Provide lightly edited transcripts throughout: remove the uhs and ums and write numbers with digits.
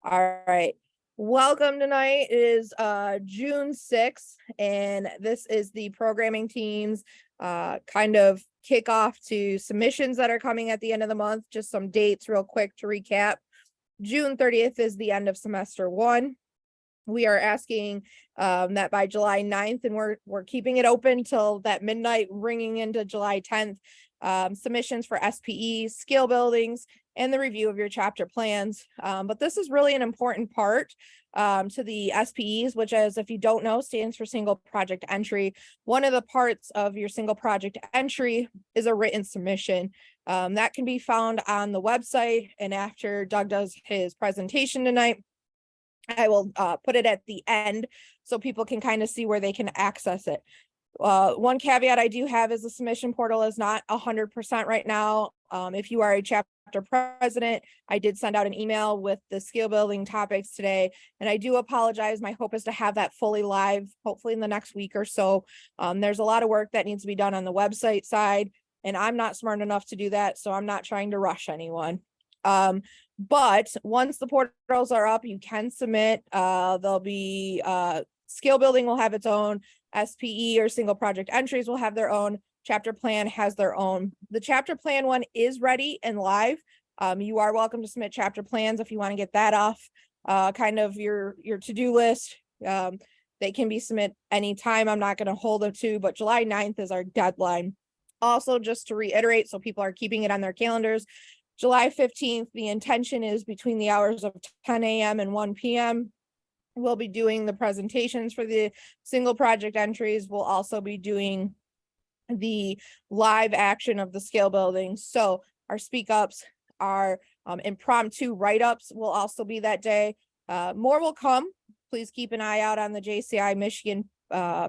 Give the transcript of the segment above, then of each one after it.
All right. Welcome tonight. It is June 6th, and this is the programming team's kind of kickoff to submissions that are coming at the end of the month. Just some dates real quick to recap. June 30th is the end of semester 1. We are asking that by July 9th, and we're keeping it open till that midnight, ringing into July 10th. Submissions for SPEs, skill buildings, and the review of your chapter plans. But this is really an important part to the SPEs, which, as if you don't know, stands for single project entry. One of the parts of your single project entry is a written submission. That can be found on the website, and after Doug does his presentation tonight, I will put it at the end so people can kind of see where they can access it. One caveat I do have is the submission portal is not 100% right now. If you are a chapter president, I did send out an email with the skill building topics today, and I do apologize. My hope is to have that fully live, hopefully in the next week or so. There's a lot of work that needs to be done on the website side, and I'm not smart enough to do that, so I'm not trying to rush anyone. But once the portals are up, you can submit. There'll be skill building will have its own, SPE or single project entries will have their own, chapter plan has their own. The chapter plan one is ready and live. You are welcome to submit chapter plans if you want to get that off kind of your to-do list. They can be submit anytime. I'm not going to hold it to, but July 9th is our deadline. Also, just to reiterate, so people are keeping it on their calendars, July 15th, the intention is between the hours of 10 a.m. and 1 p.m. We'll be doing the presentations for the single project entries. We'll also be doing the live action of the skill building. So our speak ups, our impromptu write-ups will also be that day. More will come. Please keep an eye out on the JCI Michigan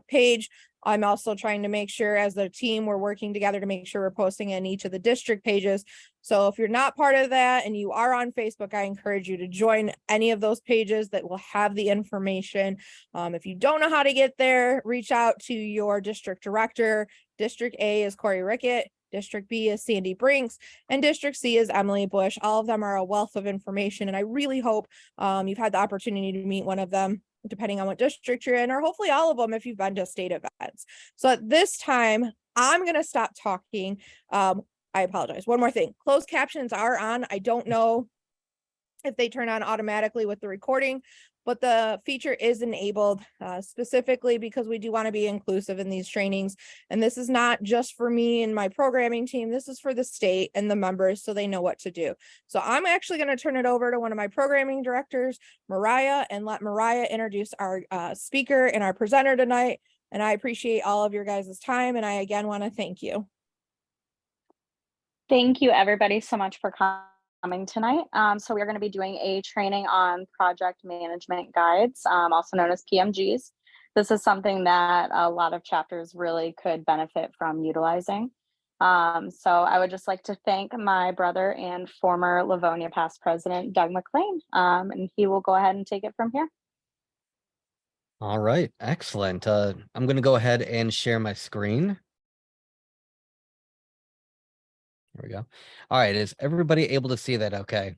page. I'm also trying to make sure, as the team, we're working together to make sure we're posting in each of the district pages. So if you're not part of that and you are on Facebook, I encourage you to join any of those pages that will have the information. If you don't know how to get there, reach out to your district director. District A is Corey Rickett, District B is Sandy Brinks, and District C is Emily Bush. All of them are a wealth of information, and I really hope you've had the opportunity to meet one of them, depending on what district you're in, or hopefully all of them if you've been to state events. So at this time, I'm going to stop talking. I apologize. One more thing. Closed captions are on. I don't know if they turn on automatically with the recording, but the feature is enabled specifically because we do want to be inclusive in these trainings. And this is not just for me and my programming team. This is for the state and the members so they know what to do. So I'm actually going to turn it over to one of my programming directors, Mariah, and let Mariah introduce our speaker and our presenter tonight. And I appreciate all of your guys' time. And I again want to thank you. Thank you, everybody, so much for coming tonight. So we're going to be doing a training on project management guides, also known as PMGs. This is something that a lot of chapters really could benefit from utilizing. So I would just like to thank my brother and former Livonia past president, Doug McClain, and he will go ahead and take it from here. All right, excellent. I'm going to go ahead and share my screen. There we go. All right, is everybody able to see that okay?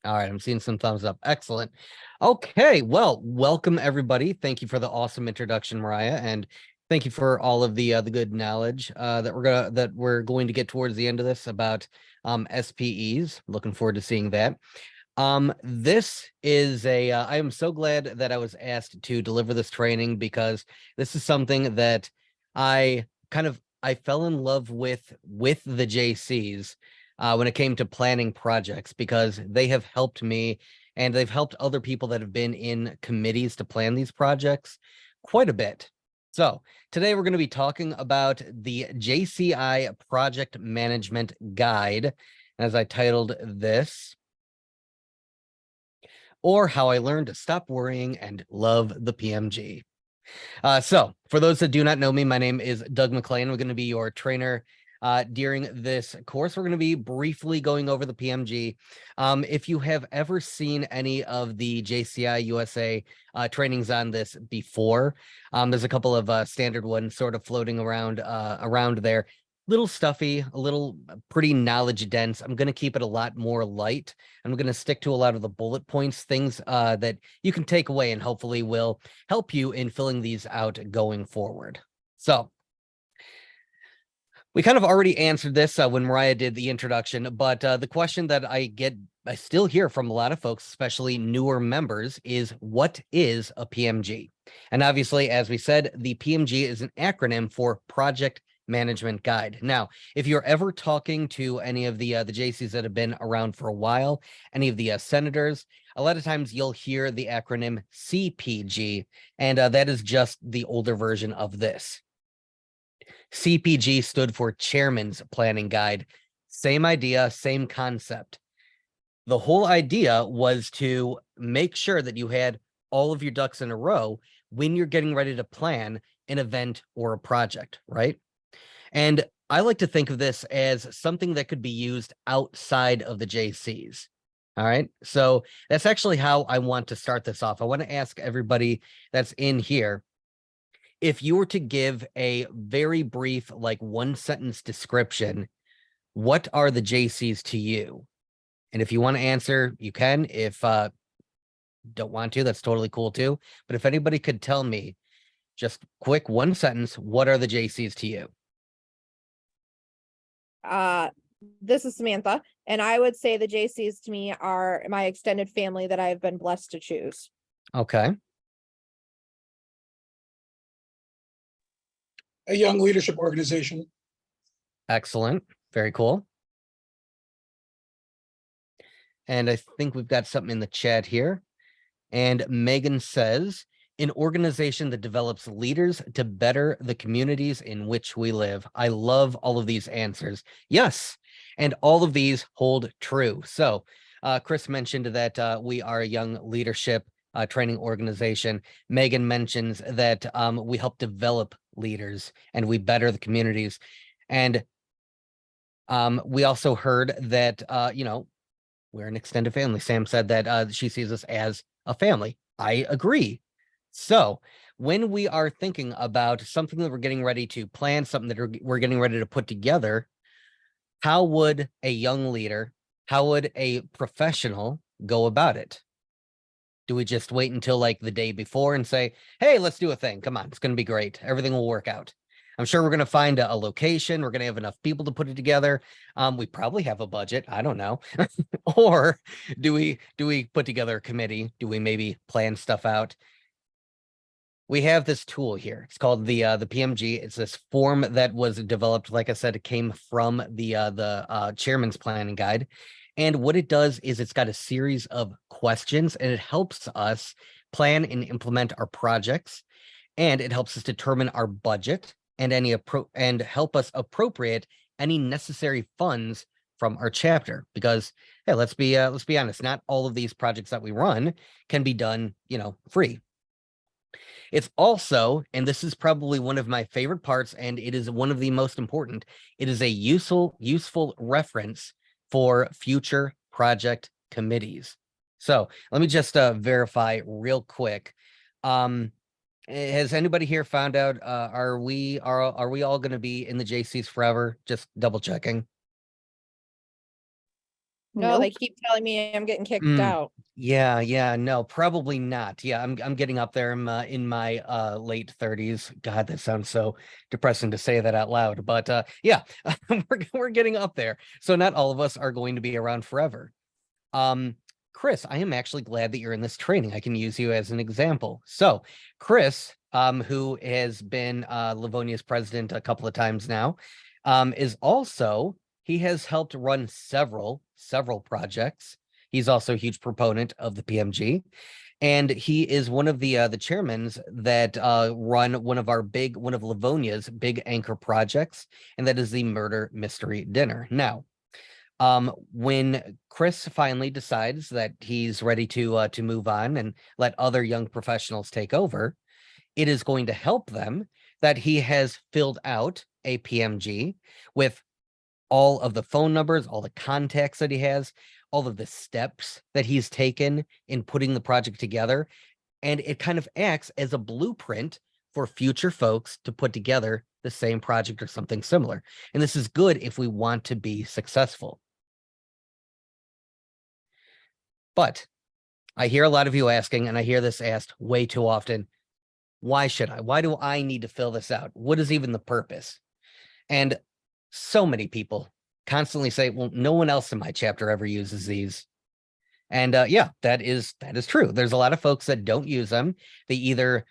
All right, I'm seeing some thumbs up. Excellent. Okay, well, welcome everybody. Thank you for the awesome introduction, Mariah, and thank you for all of the good knowledge that we're going to get towards the end of this about SPEs. Looking forward to seeing that. This is I am so glad that I was asked to deliver this training because this is something that I fell in love with the JCs when it came to planning projects, because they have helped me and they've helped other people that have been in committees to plan these projects quite a bit. So today we're going to be talking about the JCI Project Management Guide, as I titled this, or How I Learned to Stop Worrying and Love the PMG. So for those that do not know me, my name is Doug McClain. We're going to be your trainer during this course. We're going to be briefly going over the PMG. If you have ever seen any of the JCI USA trainings on this before, there's a couple of standard ones sort of floating around there. little stuffy, a little pretty knowledge dense. I'm going to keep it a lot more light. I'm going to stick to a lot of the bullet points, things that you can take away and hopefully will help you in filling these out going forward. So we kind of already answered this when Mariah did the introduction, but the question that I still hear from a lot of folks, especially newer members, is what is a PMG? And obviously, as we said, the PMG is an acronym for Project Management Guide. Now, if you're ever talking to any of the JCs that have been around for a while, any of the senators, a lot of times you'll hear the acronym CPG, and that is just the older version of this. CPG stood for Chairman's Planning Guide. Same idea, same concept. The whole idea was to make sure that you had all of your ducks in a row when you're getting ready to plan an event or a project, right? And I like to think of this as something that could be used outside of the JCs. All right. So that's actually how I want to start this off. I want to ask everybody that's in here, if you were to give a very brief, like 1-sentence description, what are the JCs to you? And if you want to answer, you can. If don't want to, that's totally cool too. But if anybody could tell me just quick 1 sentence, what are the JCs to you? This is Samantha, and I would say the JCs to me are my extended family that I've been blessed to choose. Okay. A young leadership organization. Excellent. Very cool. And I think we've got something in the chat here. And Megan says, an organization that develops leaders to better the communities in which we live. I love all of these answers. Yes. And all of these hold true. So Chris mentioned that we are a young leadership training organization. Megan mentions that we help develop leaders and we better the communities. And we also heard that, we're an extended family. Sam said that she sees us as a family. I agree. So when we are thinking about something that we're getting ready to plan, something that we're getting ready to put together, how would a young leader, how would a professional go about it? Do we just wait until like the day before and say, hey, let's do a thing. Come on, it's going to be great. Everything will work out. I'm sure we're going to find a location. We're going to have enough people to put it together. We probably have a budget. I don't know. Or do we put together a committee? Do we maybe plan stuff out? We have this tool here. It's called the PMG. It's this form that was developed. Like I said, it came from the Chairman's Planning Guide. And what it does is it's got a series of questions, and it helps us plan and implement our projects. And it helps us determine our budget and and help us appropriate any necessary funds from our chapter. Because hey, let's be honest, not all of these projects that we run can be done, free. It's also, and this is probably one of my favorite parts, and it is one of the most important, it is a useful reference for future project committees. So let me just verify real quick. Has anybody here found out, are we all going to be in the JCs forever? Just double checking. No, they keep telling me I'm getting kicked out. Yeah, no, probably not. Yeah, I'm getting up there. I'm in my late 30s. God, that sounds so depressing to say that out loud. But yeah, we're getting up there. So not all of us are going to be around forever. Chris, I am actually glad that you're in this training. I can use you as an example. So Chris, who has been Livonia's president a couple of times now, he has helped run several projects. He's also a huge proponent of the PMG, and he is one of the chairmans that run one of Livonia's big anchor projects, and that is the Murder Mystery Dinner. Now, when Chris finally decides that he's ready to move on and let other young professionals take over, it is going to help them that he has filled out a PMG with all of the phone numbers, all the contacts that he has, all of the steps that he's taken in putting the project together. And it kind of acts as a blueprint for future folks to put together the same project or something similar. And this is good if we want to be successful. But I hear a lot of you asking, and I hear this asked way too often, why should I? Why do I need to fill this out? What is even the purpose? And so many people constantly say, well, no one else in my chapter ever uses these. And yeah, that is true. There's a lot of folks that don't use them. They either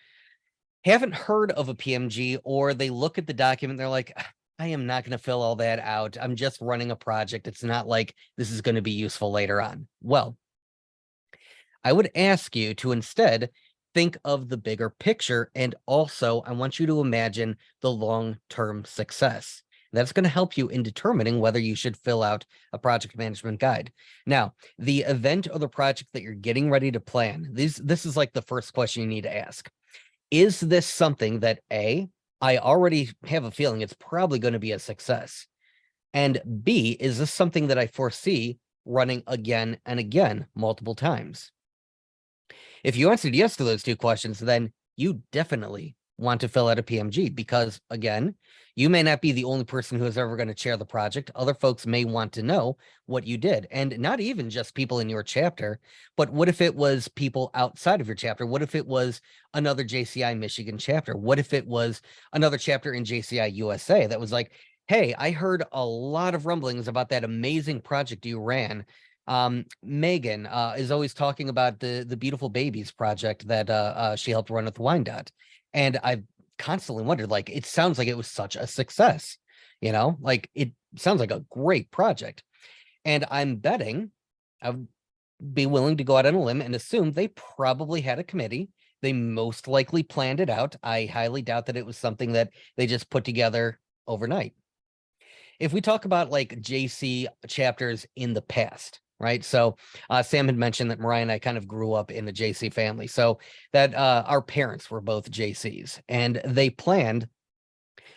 haven't heard of a PMG, or they look at the document, they're like, I am not going to fill all that out. I'm just running a project. It's not like this is going to be useful later on. Well, I would ask you to instead think of the bigger picture. And also, I want you to imagine the long-term success. That's going to help you in determining whether you should fill out a project management guide. Now, the event or the project that you're getting ready to plan, this is like the first question you need to ask. Is this something that A, I already have a feeling it's probably going to be a success? And B, is this something that I foresee running again and again multiple times? If you answered yes to those two questions, then you definitely want to fill out a PMG, because again, you may not be the only person who is ever going to chair the project. Other folks may want to know what you did, and not even just people in your chapter, but what if it was people outside of your chapter? What if it was another JCI Michigan chapter? What if it was another chapter in JCI USA that was like, hey, I heard a lot of rumblings about that amazing project you ran. Megan is always talking about the Beautiful Babies project that she helped run with Wyandotte. And I've constantly wondered, like, it sounds like it was such a success, like it sounds like a great project. And I'm betting I would be willing to go out on a limb and assume they probably had a committee. They most likely planned it out. I highly doubt that it was something that they just put together overnight. If we talk about like JC chapters in the past, right? So Sam had mentioned that Mariah and I kind of grew up in a JC family. So that our parents were both JCs, and they planned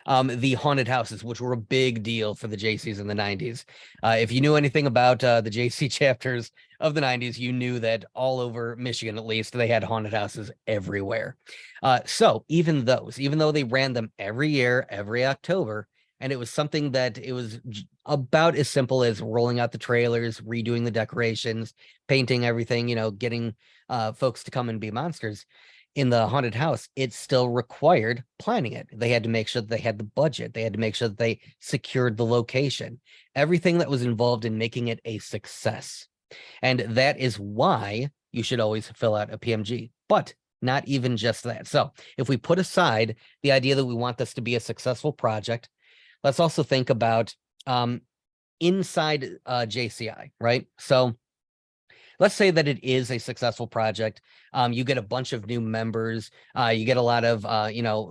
the haunted houses, which were a big deal for the JCs in the 90s. If you knew anything about the JC chapters of the 90s, you knew that all over Michigan, at least, they had haunted houses everywhere. So even though they ran them every year, every October, and it was something that it was about as simple as rolling out the trailers, redoing the decorations, painting everything, getting folks to come and be monsters. In the haunted house, it still required planning it. They had to make sure that they had the budget. They had to make sure that they secured the location, everything that was involved in making it a success. And that is why you should always fill out a PMG, but not even just that. So if we put aside the idea that we want this to be a successful project, let's also think about inside JCI, right? So let's say that it is a successful project. You get a bunch of new members. You get a lot of,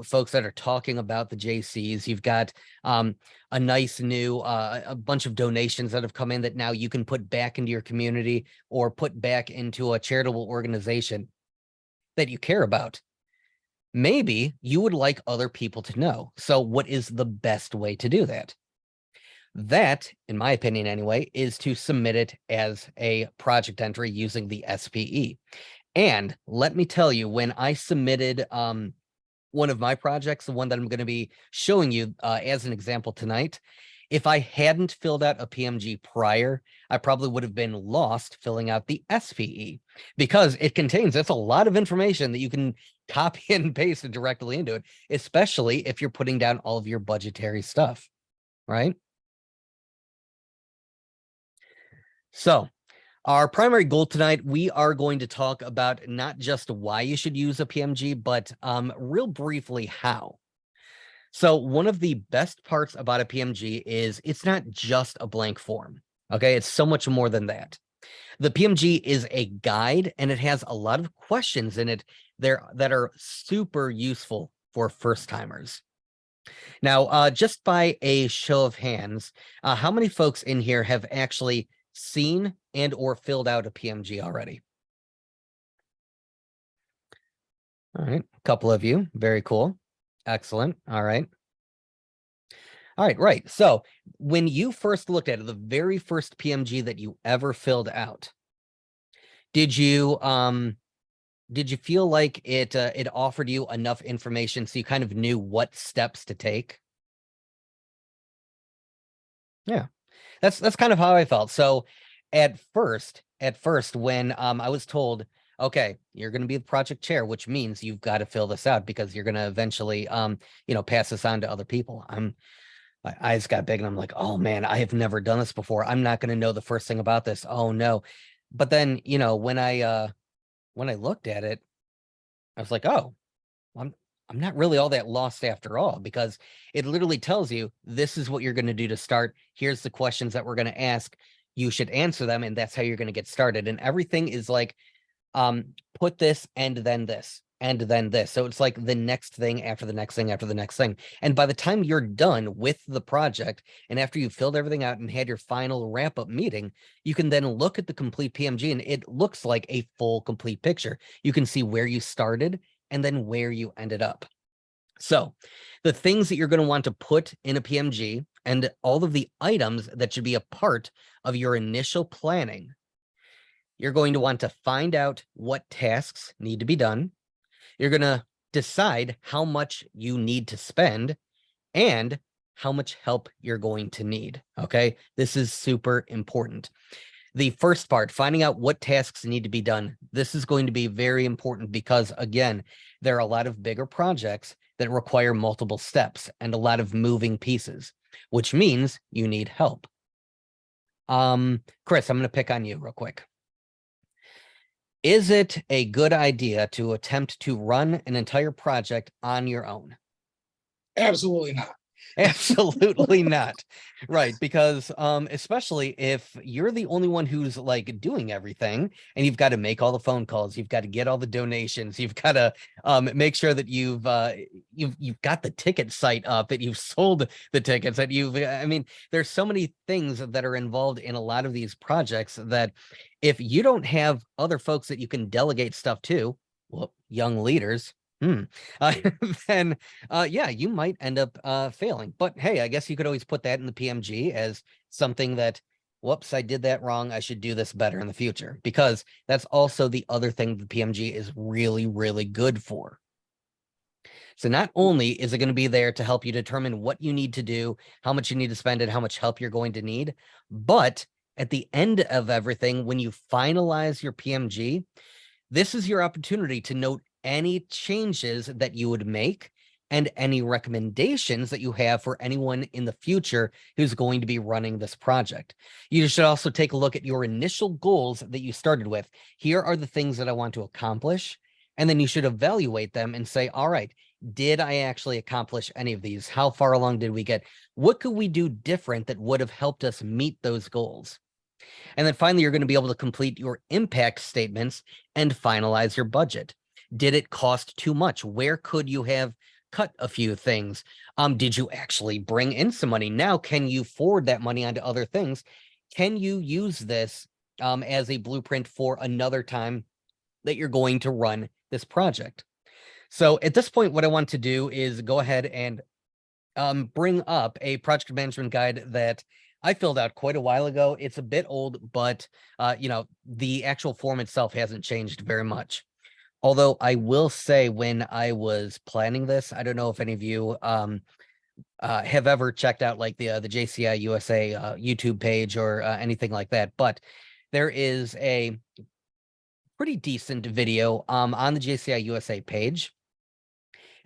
folks that are talking about the JCs. You've got a nice new, a bunch of donations that have come in that now you can put back into your community or put back into a charitable organization that you care about. Maybe you would like other people to know. So what is the best way to do that? That, in my opinion anyway, is to submit it as a project entry using the SPE. And let me tell you, when I submitted one of my projects, the one that I'm going to be showing you as an example tonight, if I hadn't filled out a PMG prior, I probably would have been lost filling out the SPE, because that's a lot of information that you can copy and paste directly into it, especially if you're putting down all of your budgetary stuff, right? So our primary goal tonight, we are going to talk about not just why you should use a PMG, but real briefly how. So one of the best parts about a PMG is it's not just a blank form. Okay, it's so much more than that. The PMG is a guide, and it has a lot of questions in it there that are super useful for first timers. Now, just by a show of hands, how many folks in here have actually seen and or filled out a PMG already? All right, a couple of you. Very cool. Excellent. All right. All right, right. So when you first looked at it, the very first PMG that you ever filled out, did you feel like it offered you enough information so you kind of knew what steps to take? That's kind of how I felt. So at first, when I was told, okay, you're going to be the project chair, which means you've got to fill this out because you're going to eventually, pass this on to other people. My eyes got big and I'm like, oh man, I have never done this before. I'm not going to know the first thing about this. Oh no. But then, when I looked at it, I was like, oh, I'm not really all that lost after all, because it literally tells you this is what you're going to do to start. Here's the questions that we're going to ask. You should answer them, and that's how you're going to get started. And everything is like, put this and then this and then this. So it's like the next thing after the next thing after the next thing. And by the time you're done with the project, and after you've filled everything out and had your final wrap-up meeting, you can then look at the complete PMG, and it looks like a full complete picture. You can see where you started and then where you ended up. So the things that you're going to want to put in a PMG and all of the items that should be a part of your initial planning. You're going to want to find out what tasks need to be done. You're going to decide how much you need to spend and how much help you're going to need. Okay, this is super important. The first part, finding out what tasks need to be done. This is going to be very important because, again, there are a lot of bigger projects that require multiple steps and a lot of moving pieces, which means you need help. Chris, I'm going to pick on you real quick. Is it a good idea to attempt to run an entire project on your own? Absolutely not. Absolutely not. Right, because especially if you're the only one who's like doing everything, and you've got to make all the phone calls, you've got to get all the donations, you've got to make sure that you've got the ticket site up, that you've sold the tickets, that there's so many things that are involved in a lot of these projects that if you don't have other folks that you can delegate stuff to, well, young leaders, then you might end up failing. But hey, I guess you could always put that in the PMG as something that, whoops, I did that wrong. I should do this better in the future, because that's also the other thing the PMG is really, really good for. So not only is it going to be there to help you determine what you need to do, how much you need to spend, and how much help you're going to need, but at the end of everything, when you finalize your PMG, this is your opportunity to note any changes that you would make and any recommendations that you have for anyone in the future who's going to be running this project. You should also take a look at your initial goals that you started with. Here are the things that I want to accomplish. And then you should evaluate them and say, all right, did I actually accomplish any of these? How far along did we get? What could we do different that would have helped us meet those goals? And then finally, you're going to be able to complete your impact statements and finalize your budget. Did it cost too much? Where could you have cut a few things? Did you actually bring in some money? Now, can you forward that money onto other things? Can you use this as a blueprint for another time that you're going to run this project? So at this point, what I want to do is go ahead and bring up a project management guide that I filled out quite a while ago. It's a bit old, but the actual form itself hasn't changed very much. Although I will say, when I was planning this, I don't know if any of you have ever checked out like the JCI USA YouTube page or anything like that, but there is a pretty decent video on the JCI USA page.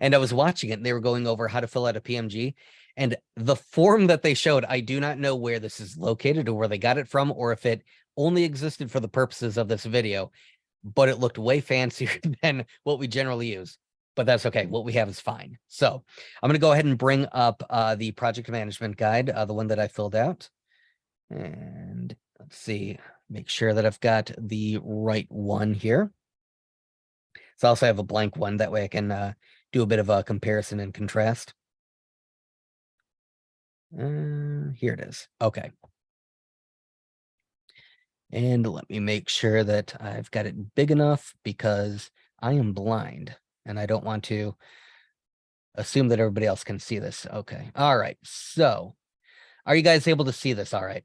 And I was watching it and they were going over how to fill out a PMG, and the form that they showed, I do not know where this is located or where they got it from, or if it only existed for the purposes of this video, but it looked way fancier than what we generally use. But that's okay. What we have is fine. So I'm going to go ahead and bring up the project management guide, the one that I filled out. And let's see, make sure that I've got the right one here. So I also have a blank one. That way I can do a bit of a comparison and contrast. Here it is. Okay. And let me make sure that I've got it big enough, because I am blind and I don't want to assume that everybody else can see this. Okay. All right. So are you guys able to see this? All right.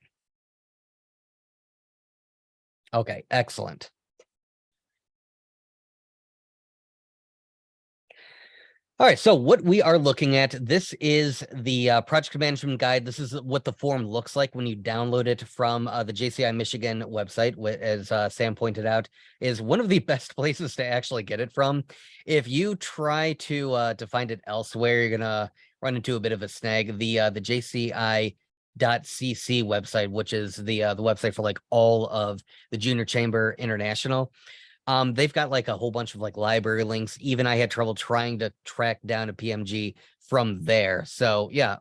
Okay. Excellent. All right, so what we are looking at, this is the project management guide. This is what the form looks like when you download it from the JCI Michigan website, as Sam pointed out, is one of the best places to actually get it from. If you try to find it elsewhere, you're gonna run into a bit of a snag. The JCI.cc website, which is the website for like all of the Junior Chamber International. They've got like a whole bunch of like library links. Even I had trouble trying to track down a PMG from there. So yeah,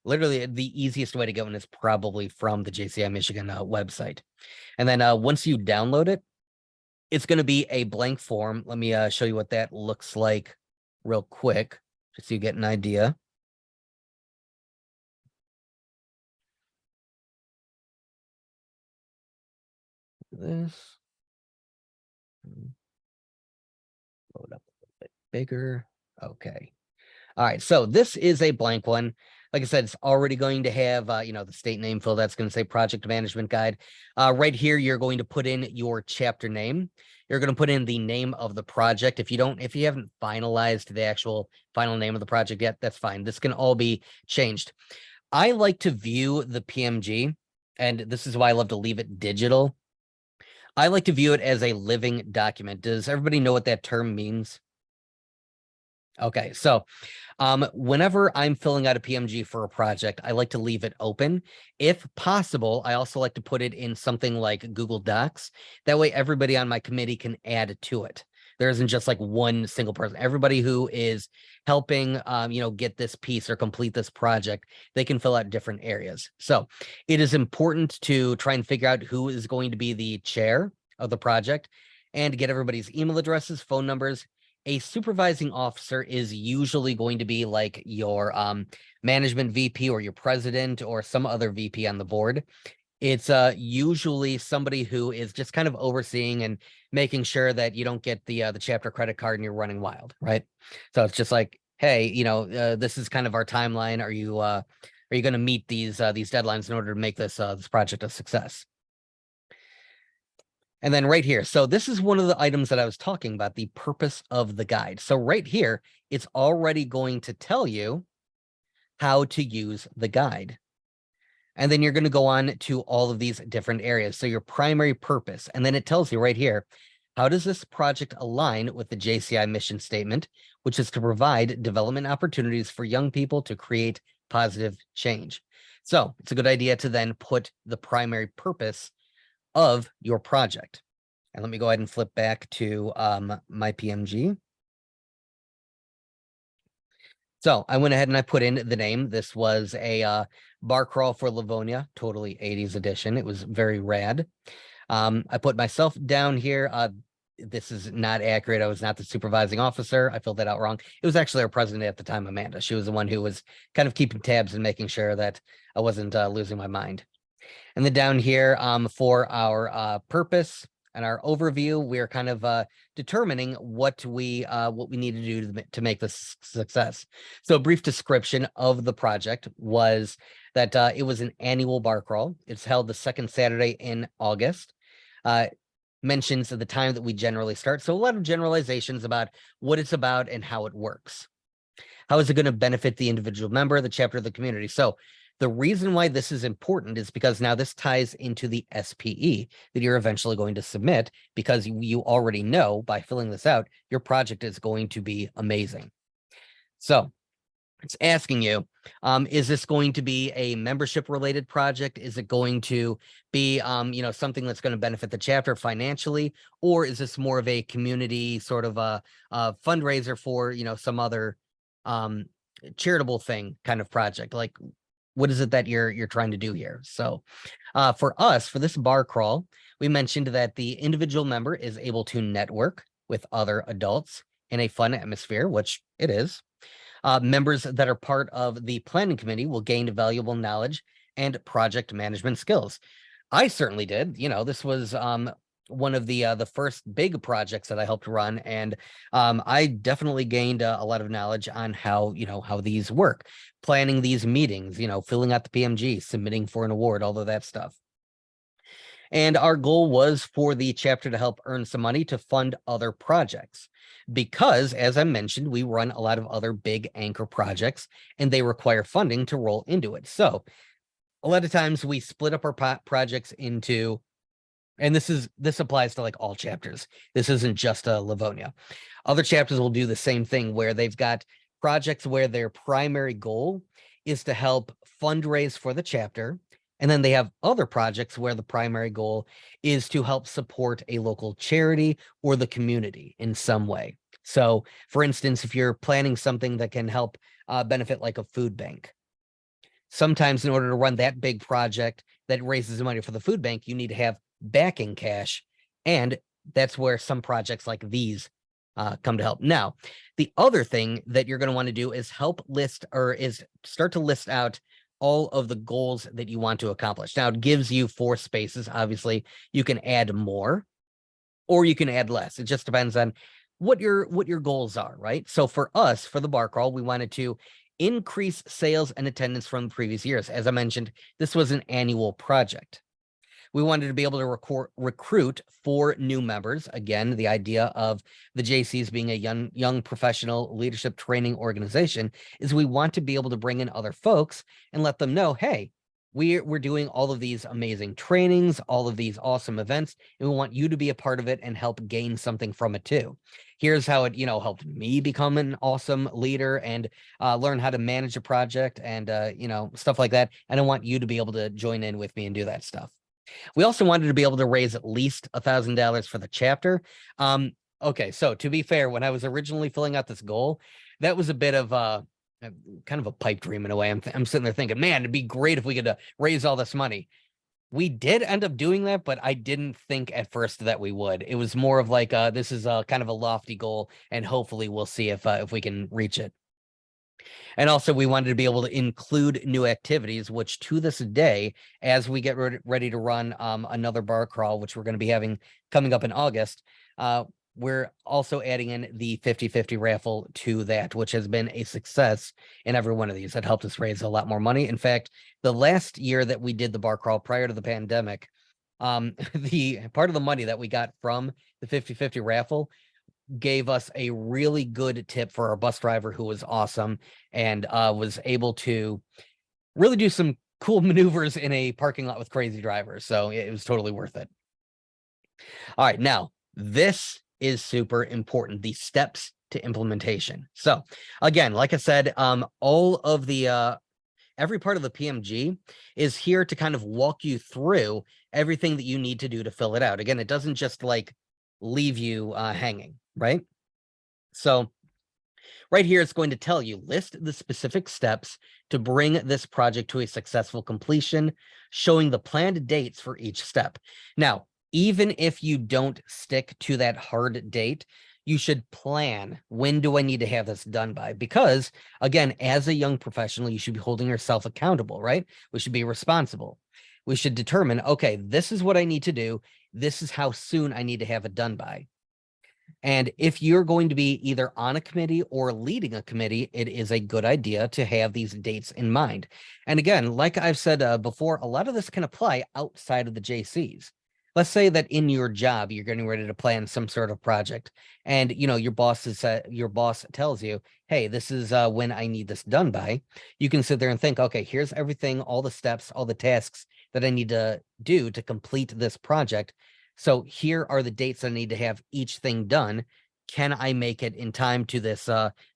literally the easiest way to get one is probably from the JCI Michigan website. And then once you download it, it's going to be a blank form. Let me show you what that looks like real quick, just so you get an idea. This. Load up a little bit bigger. Okay. All right. So this is a blank one. Like I said, it's already going to have, the state name field. That's going to say project management guide. Right here, you're going to put in your chapter name. You're going to put in the name of the project. If you haven't finalized the actual final name of the project yet, that's fine. This can all be changed. I like to view the PMG, and this is why I love to leave it digital. I like to view it as a living document. Does everybody know what that term means? Okay, so whenever I'm filling out a PMG for a project, I like to leave it open. If possible, I also like to put it in something like Google Docs. That way everybody on my committee can add to it. There isn't just like one single person. Everybody who is helping, get this piece or complete this project, they can fill out different areas. So it is important to try and figure out who is going to be the chair of the project and get everybody's email addresses, phone numbers. A supervising officer is usually going to be like your management VP or your president or some other VP on the board. It's usually somebody who is just kind of overseeing and making sure that you don't get the chapter credit card and you're running wild, right? So it's just like, hey, this is kind of our timeline. Are you going to meet these deadlines in order to make this project a success? And then right here, so this is one of the items that I was talking about, the purpose of the guide. So right here, it's already going to tell you how to use the guide. And then you're going to go on to all of these different areas. So your primary purpose, and then it tells you right here, how does this project align with the JCI mission statement, which is to provide development opportunities for young people to create positive change. So it's a good idea to then put the primary purpose of your project. And let me go ahead and flip back to my PMG. So I went ahead and I put in the name. This was a bar crawl for Livonia, totally 80s edition. It was very rad. I put myself down here. This is not accurate. I was not the supervising officer. I filled that out wrong. It was actually our president at the time, Amanda. She was the one who was kind of keeping tabs and making sure that I wasn't losing my mind. And then down here for our purpose and our overview, we're kind of determining what we need to do to make this success. So a brief description of the project was that it was an annual bar crawl. It's held the second Saturday in August. Mentions the time that we generally start. So a lot of generalizations about what it's about and how it works. How is it going to benefit the individual member, the chapter of the community? So the reason why this is important is because now this ties into the SPE that you're eventually going to submit, because you already know by filling this out, your project is going to be amazing. So it's asking you, is this going to be a membership related project? Is it going to be, something that's going to benefit the chapter financially? Or is this more of a community sort of a fundraiser for, some other charitable thing kind of project? Like, what is it that you're trying to do here? So for us, for this bar crawl, we mentioned that the individual member is able to network with other adults in a fun atmosphere, which it is. Members that are part of the planning committee will gain valuable knowledge and project management skills. I certainly did. This was one of the first big projects that I helped run, and I definitely gained a lot of knowledge on how these work, planning these meetings, filling out the PMG, submitting for an award, all of that stuff. And our goal was for the chapter to help earn some money to fund other projects. Because, as I mentioned, we run a lot of other big anchor projects and they require funding to roll into it. So a lot of times we split up our projects into, and this applies to like all chapters. This isn't just Livonia. Other chapters will do the same thing where they've got projects where their primary goal is to help fundraise for the chapter. And then they have other projects where the primary goal is to help support a local charity or the community in some way. So, for instance, if you're planning something that can help benefit like a food bank, sometimes in order to run that big project that raises money for the food bank, you need to have backing cash. And that's where some projects like these come to help. Now, the other thing that you're going to want to do is start to list out all of the goals that you want to accomplish. Now, it gives you 4 spaces. Obviously, you can add more or you can add less. It just depends on what your goals are, right? So for us, for the bar crawl, we wanted to increase sales and attendance from previous years. As I mentioned, this was an annual project. We wanted to be able to recruit 4 new members. Again, the idea of the JCs being a young professional leadership training organization is we want to be able to bring in other folks and let them know, hey, we're doing all of these amazing trainings, all of these awesome events, and we want you to be a part of it and help gain something from it too. Here's how it, helped me become an awesome leader and learn how to manage a project and, stuff like that. And I want you to be able to join in with me and do that stuff. We also wanted to be able to raise at least $1,000 for the chapter. Okay, so to be fair, when I was originally filling out this goal, that was a bit of kind of a pipe dream in a way. I'm sitting there thinking, man, it'd be great if we could raise all this money. We did end up doing that, but I didn't think at first that we would. It was more of like, this is kind of a lofty goal, and hopefully we'll see if we can reach it. And also we wanted to be able to include new activities, which to this day, as we get ready to run another bar crawl, which we're going to be having coming up in August, we're also adding in the 50-50 raffle to that, which has been a success in every one of these. That helped us raise a lot more money. In fact, the last year that we did the bar crawl prior to the pandemic, the part of the money that we got from the 50-50 raffle gave us a really good tip for our bus driver, who was awesome and was able to really do some cool maneuvers in a parking lot with crazy drivers. So it was totally worth it. All right, now this is super important, the steps to implementation. So again, like I said, all of the every part of the PMG is here to kind of walk you through everything that you need to do to fill it out. Again, it doesn't just like leave you hanging, right? So right here, it's going to tell you, list the specific steps to bring this project to a successful completion, showing the planned dates for each step. Now, even if you don't stick to that hard date, you should plan, when do I need to have this done by? Because again, as a young professional, you should be holding yourself accountable, right? We should be responsible. We should determine, okay, this is what I need to do. This is how soon I need to have it done by. And if you're going to be either on a committee or leading a committee, it is a good idea to have these dates in mind. And again, like I've said before, a lot of this can apply outside of the JCs. Let's say that in your job, you're getting ready to plan some sort of project and, your boss tells you, hey, this is when I need this done by. You can sit there and think, okay, here's everything, all the steps, all the tasks that I need to do to complete this project. So here are the dates I need to have each thing done. Can I make it in time to this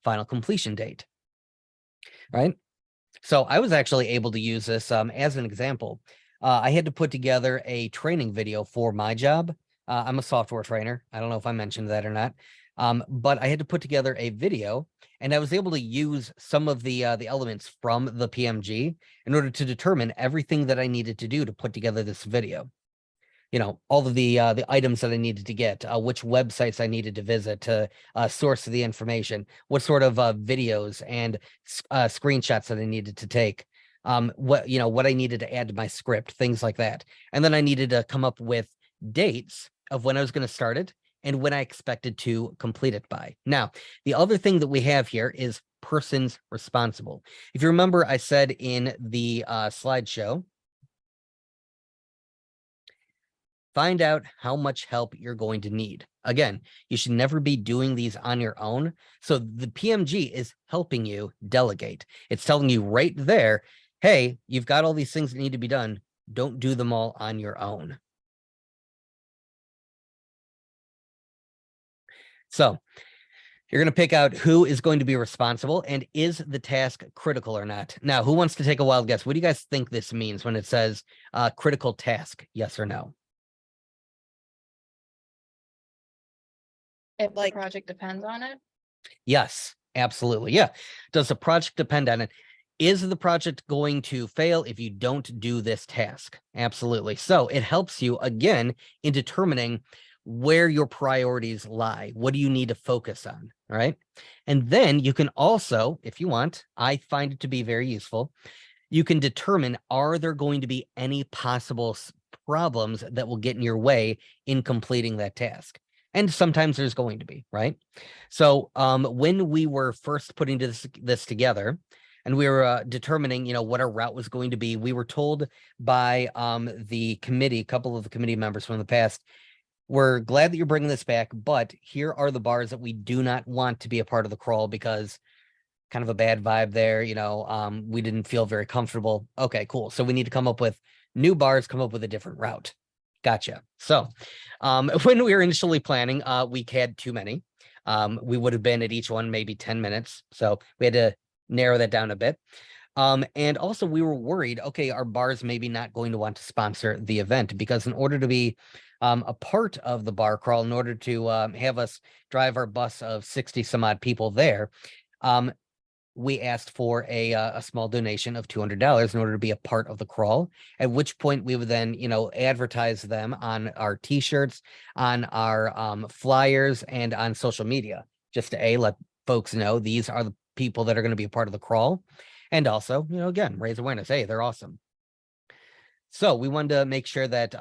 final completion date? Right? So I was actually able to use this as an example. I had to put together a training video for my job. I'm a software trainer. I don't know if I mentioned that or not. But I had to put together a video, and I was able to use some of the elements from the PMG in order to determine everything that I needed to do to put together this video. All of the items that I needed to get, which websites I needed to visit to source the information, what sort of videos and screenshots that I needed to take, what I needed to add to my script, things like that. And then I needed to come up with dates of when I was going to start it and when I expected to complete it by. Now, the other thing that we have here is persons responsible. If you remember, I said in the slideshow, Find out how much help you're going to need. Again, you should never be doing these on your own. So the PMG is helping you delegate. It's telling you right there, hey, you've got all these things that need to be done. Don't do them all on your own. So you're going to pick out who is going to be responsible and is the task critical or not. Now, who wants to take a wild guess? What do you guys think this means when it says critical task? Yes or no? If the project depends on it. Yes, absolutely. Yeah. Does the project depend on it? Is the project going to fail if you don't do this task? Absolutely. So it helps you again in determining where your priorities lie. What do you need to focus on? Right. And then you can also, if you want, I find it to be very useful. You can determine, are there going to be any possible problems that will get in your way in completing that task? And sometimes there's going to be, right? So when we were first putting this together and we were determining, what our route was going to be, we were told by the committee, a couple of the committee members from the past, we're glad that you're bringing this back, but here are the bars that we do not want to be a part of the crawl because kind of a bad vibe there, we didn't feel very comfortable. Okay, cool. So we need to come up with new bars, come up with a different route. Gotcha. So when we were initially planning, we had too many. We would have been at each one maybe 10 minutes. So we had to narrow that down a bit. And also we were worried, okay, our bars maybe not going to want to sponsor the event because in order to be a part of the bar crawl, in order to have us drive our bus of 60 some odd people there, we asked for a small donation of $200 in order to be a part of the crawl, at which point we would then, advertise them on our t-shirts, on our flyers, and on social media, just to let folks know these are the people that are going to be a part of the crawl. And also, again, raise awareness. Hey, they're awesome. So we wanted to make sure that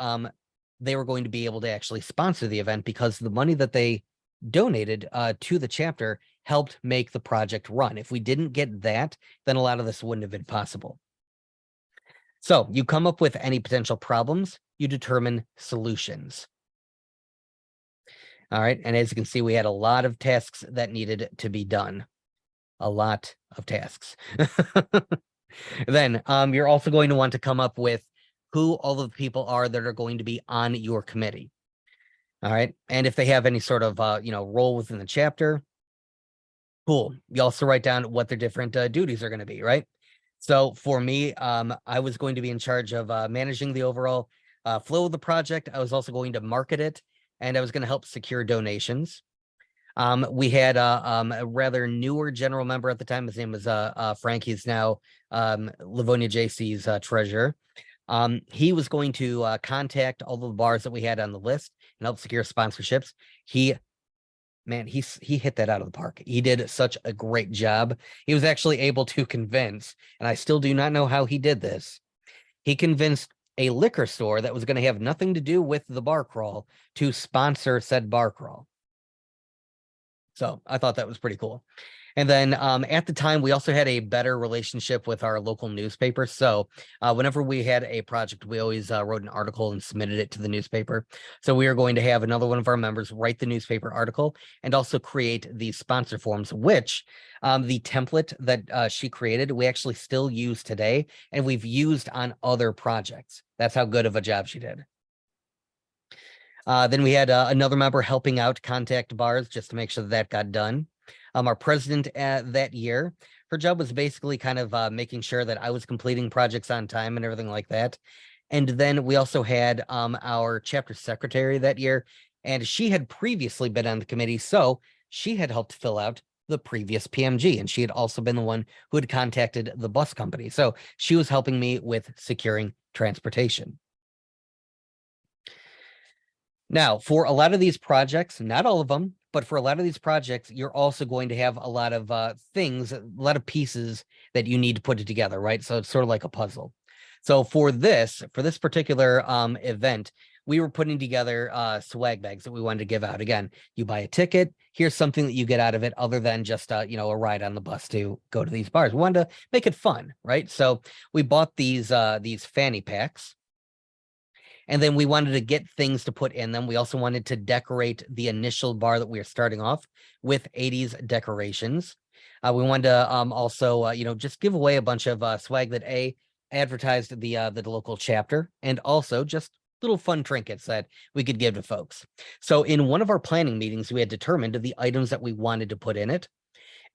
they were going to be able to actually sponsor the event because the money that they donated to the chapter helped make the project run. If we didn't get that, then a lot of this wouldn't have been possible. So you come up with any potential problems, you determine solutions. All right. And as you can see, we had a lot of tasks that needed to be done. A lot of tasks. Then you're also going to want to come up with who all of the people are that are going to be on your committee. All right. And if they have any sort of, role within the chapter, cool. You also write down what their different duties are going to be, right? So for me, I was going to be in charge of managing the overall flow of the project. I was also going to market it, and I was going to help secure donations. We had a rather newer general member at the time. His name was Frank. He's now Livonia JC's treasurer. He was going to contact all the bars that we had on the list and help secure sponsorships. He hit that out of the park. He did such a great job. He was actually able to convince, and I still do not know how he did this. He convinced a liquor store that was going to have nothing to do with the bar crawl to sponsor said bar crawl. So I thought that was pretty cool. And then at the time, we also had a better relationship with our local newspaper. So whenever we had a project, we always wrote an article and submitted it to the newspaper. So we are going to have another one of our members write the newspaper article and also create the sponsor forms, which the template that she created, we actually still use today, and we've used on other projects. That's how good of a job she did. Then we had another member helping out contact bars just to make sure that got done. Our president that year, her job was basically kind of making sure that I was completing projects on time and everything like that. And then we also had our chapter secretary that year, and she had previously been on the committee, so she had helped fill out the previous PMG, and she had also been the one who had contacted the bus company. So she was helping me with securing transportation. Now, for a lot of these projects, not all of them, but for a lot of these projects, you're also going to have a lot of things, a lot of pieces that you need to put it together, right? So it's sort of like a puzzle. So for this particular event, we were putting together swag bags that we wanted to give out. Again, you buy a ticket, here's something that you get out of it other than just, a ride on the bus to go to these bars. We wanted to make it fun, right? So we bought these fanny packs. And then we wanted to get things to put in them. We also wanted to decorate the initial bar that we are starting off with 80s decorations. We wanted to also, just give away a bunch of swag that advertised the local chapter, and also just little fun trinkets that we could give to folks. So in one of our planning meetings, we had determined the items that we wanted to put in it.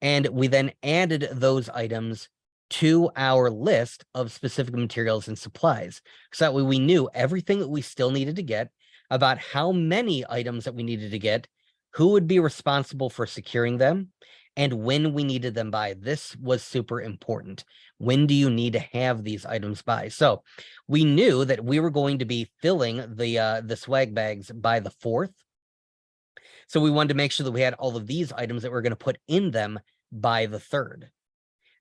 And we then added those items to our list of specific materials and supplies. So that way we knew everything that we still needed to get, about how many items that we needed to get, who would be responsible for securing them, and when we needed them by. This was super important. When do you need to have these items by? So we knew that we were going to be filling the swag bags by the 4th. So we wanted to make sure that we had all of these items that we're going to put in them by the 3rd.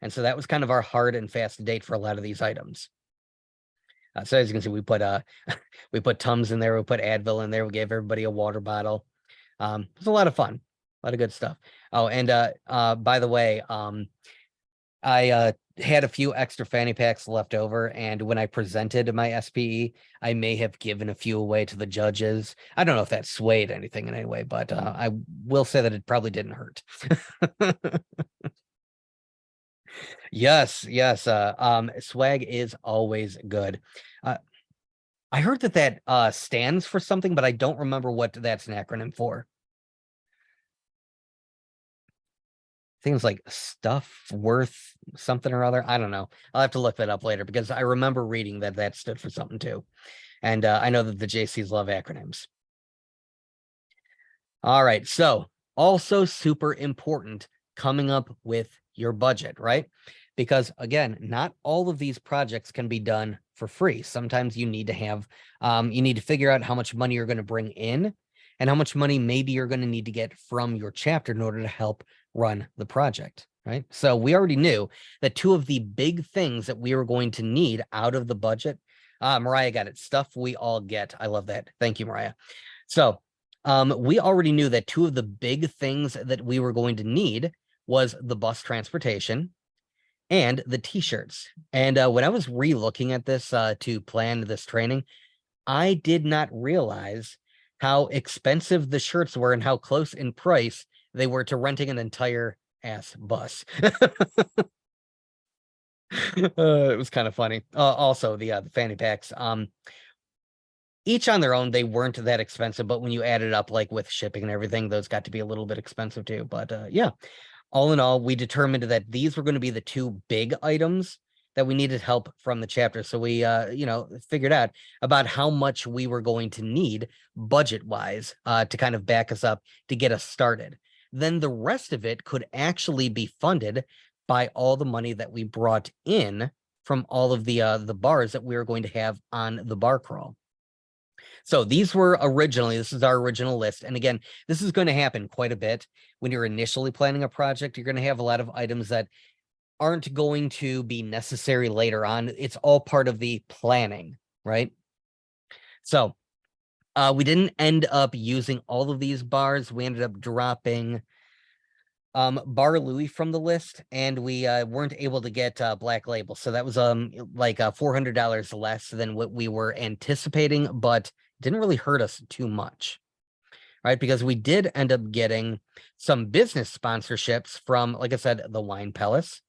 And so that was kind of our hard and fast date for a lot of these items. So as you can see, we put we put Tums in there, we put Advil in there, we gave everybody a water bottle. It was a lot of fun, a lot of good stuff. Oh, and by the way, I had a few extra fanny packs left over, and when I presented my SPE, I may have given a few away to the judges. I don't know if that swayed anything in any way, but I will say that it probably didn't hurt. Yes, swag is always good. I heard that stands for something, but I don't remember what that's an acronym for. I think it's like stuff worth something or other. I don't know. I'll have to look that up later, because I remember reading that stood for something too. And I know that the JCs love acronyms. All right. So also super important, coming up with your budget, right? Because again, not all of these projects can be done for free. Sometimes you need to have, you need to figure out how much money you're going to bring in and how much money maybe you're going to need to get from your chapter in order to help run the project, right? So we already knew that 2 of the big things that we were going to need out of the budget, Mariah got it, stuff we all get. I love that. Thank you, Mariah. So we already knew that 2 of the big things that we were going to need was the bus transportation and the t-shirts. And when I was re-looking at this to plan this training, I did not realize how expensive the shirts were and how close in price they were to renting an entire ass bus. It was kind of funny. Also, the fanny packs, each on their own, they weren't that expensive, but when you add it up, like with shipping and everything, those got to be a little bit expensive too. But yeah, all in all, we determined that these were going to be the 2 big items that we needed help from the chapter. So we, figured out about how much we were going to need budget-wise to kind of back us up to get us started. Then the rest of it could actually be funded by all the money that we brought in from all of the bars that we were going to have on the bar crawl. So these were originally, this is our original list. And again, this is going to happen quite a bit when you're initially planning a project. You're going to have a lot of items that aren't going to be necessary later on. It's all part of the planning, right? So we didn't end up using all of these bars. We ended up dropping Bar Louie from the list, and we weren't able to get Black Label. So that was like $400 less than what we were anticipating, but didn't really hurt us too much, right? Because we did end up getting some business sponsorships from, like I said, the Wine Palace.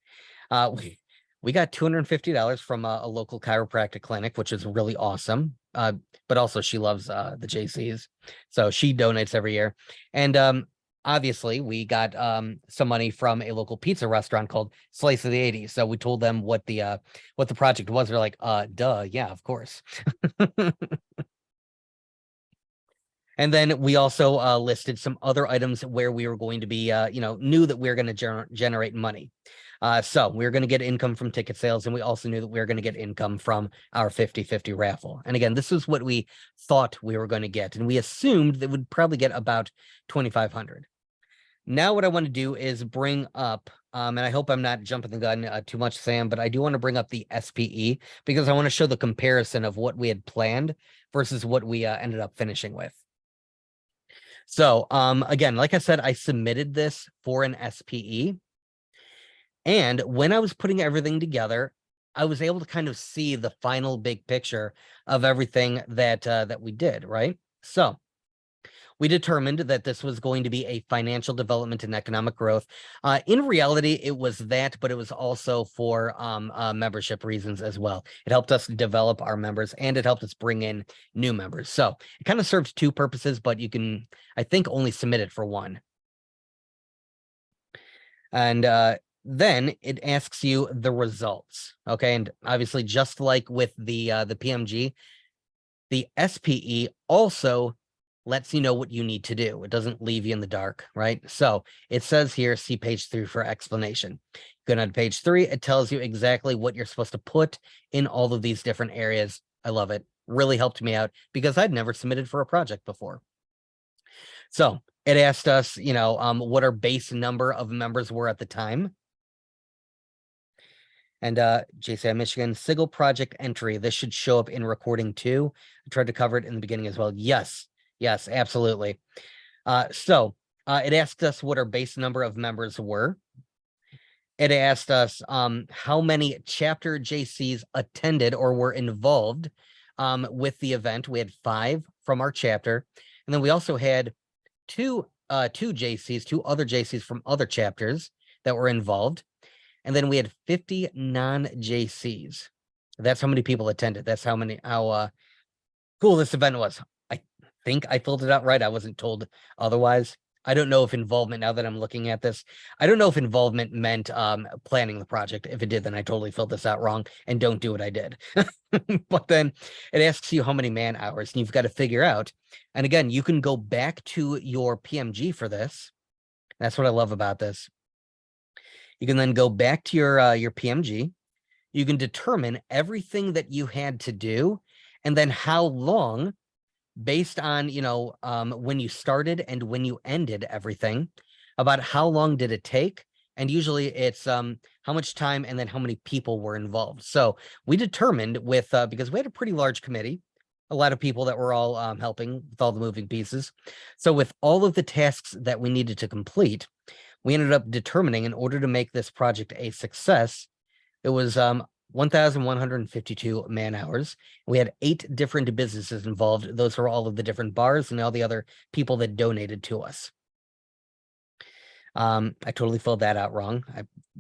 We got $250 from a local chiropractic clinic, which is really awesome. But also she loves the JCs, so she donates every year. And obviously we got some money from a local pizza restaurant called Slice of the 80s. So we told them what the project was. They're like, duh, yeah, of course. And then we also listed some other items where we were going to be, knew that we were going to generate money. So we were going to get income from ticket sales, and we also knew that we were going to get income from our 50-50 raffle. And again, this is what we thought we were going to get, and we assumed that we'd probably get about $2,500. Now what I want to do is bring up, and I hope I'm not jumping the gun too much, Sam, but I do want to bring up the SPE because I want to show the comparison of what we had planned versus what we ended up finishing with. So again, like I said, I submitted this for an SPE. And when I was putting everything together, I was able to kind of see the final big picture of everything that we did, right? So we determined that this was going to be a financial development and economic growth. In reality, it was that, but it was also for membership reasons as well. It helped us develop our members, and it helped us bring in new members. So it kind of served two purposes, but you can, I think, only submit it for one. And then it asks you the results. Okay, and obviously, just like with the PMG, the SPE also lets you know what you need to do. It doesn't leave you in the dark, right? So it says here, see page 3 for explanation. Going on to page 3, it tells you exactly what you're supposed to put in all of these different areas. I love it. Really helped me out because I'd never submitted for a project before. So it asked us, what our base number of members were at the time. And JCI Michigan, Sigil project entry. This should show up in recording too. I tried to cover it in the beginning as well. Yes, absolutely. So it asked us what our base number of members were. It asked us how many chapter JCs attended or were involved with the event. We had 5 from our chapter. And then we also had two other JCs from other chapters that were involved. And then we had 50 non-JCs. That's how many people attended. That's how cool this event was. I think I filled it out right. I wasn't told otherwise. I don't know if involvement, now that I'm looking at this, I don't know if involvement meant planning the project. If it did, then I totally filled this out wrong and don't do what I did. But then it asks you how many man hours, and you've got to figure out. And again, you can go back to your PMG for this. That's what I love about this. You can then go back to your PMG. You can determine everything that you had to do, and then how long, based on when you started and when you ended everything, about how long did it take. And usually it's how much time and then how many people were involved. So we determined with because we had a pretty large committee, a lot of people that were all helping with all the moving pieces. So with all of the tasks that we needed to complete, we ended up determining, in order to make this project a success, it was 1,152 man hours. We had 8 different businesses involved. Those were all of the different bars and all the other people that donated to us. I totally filled that out wrong.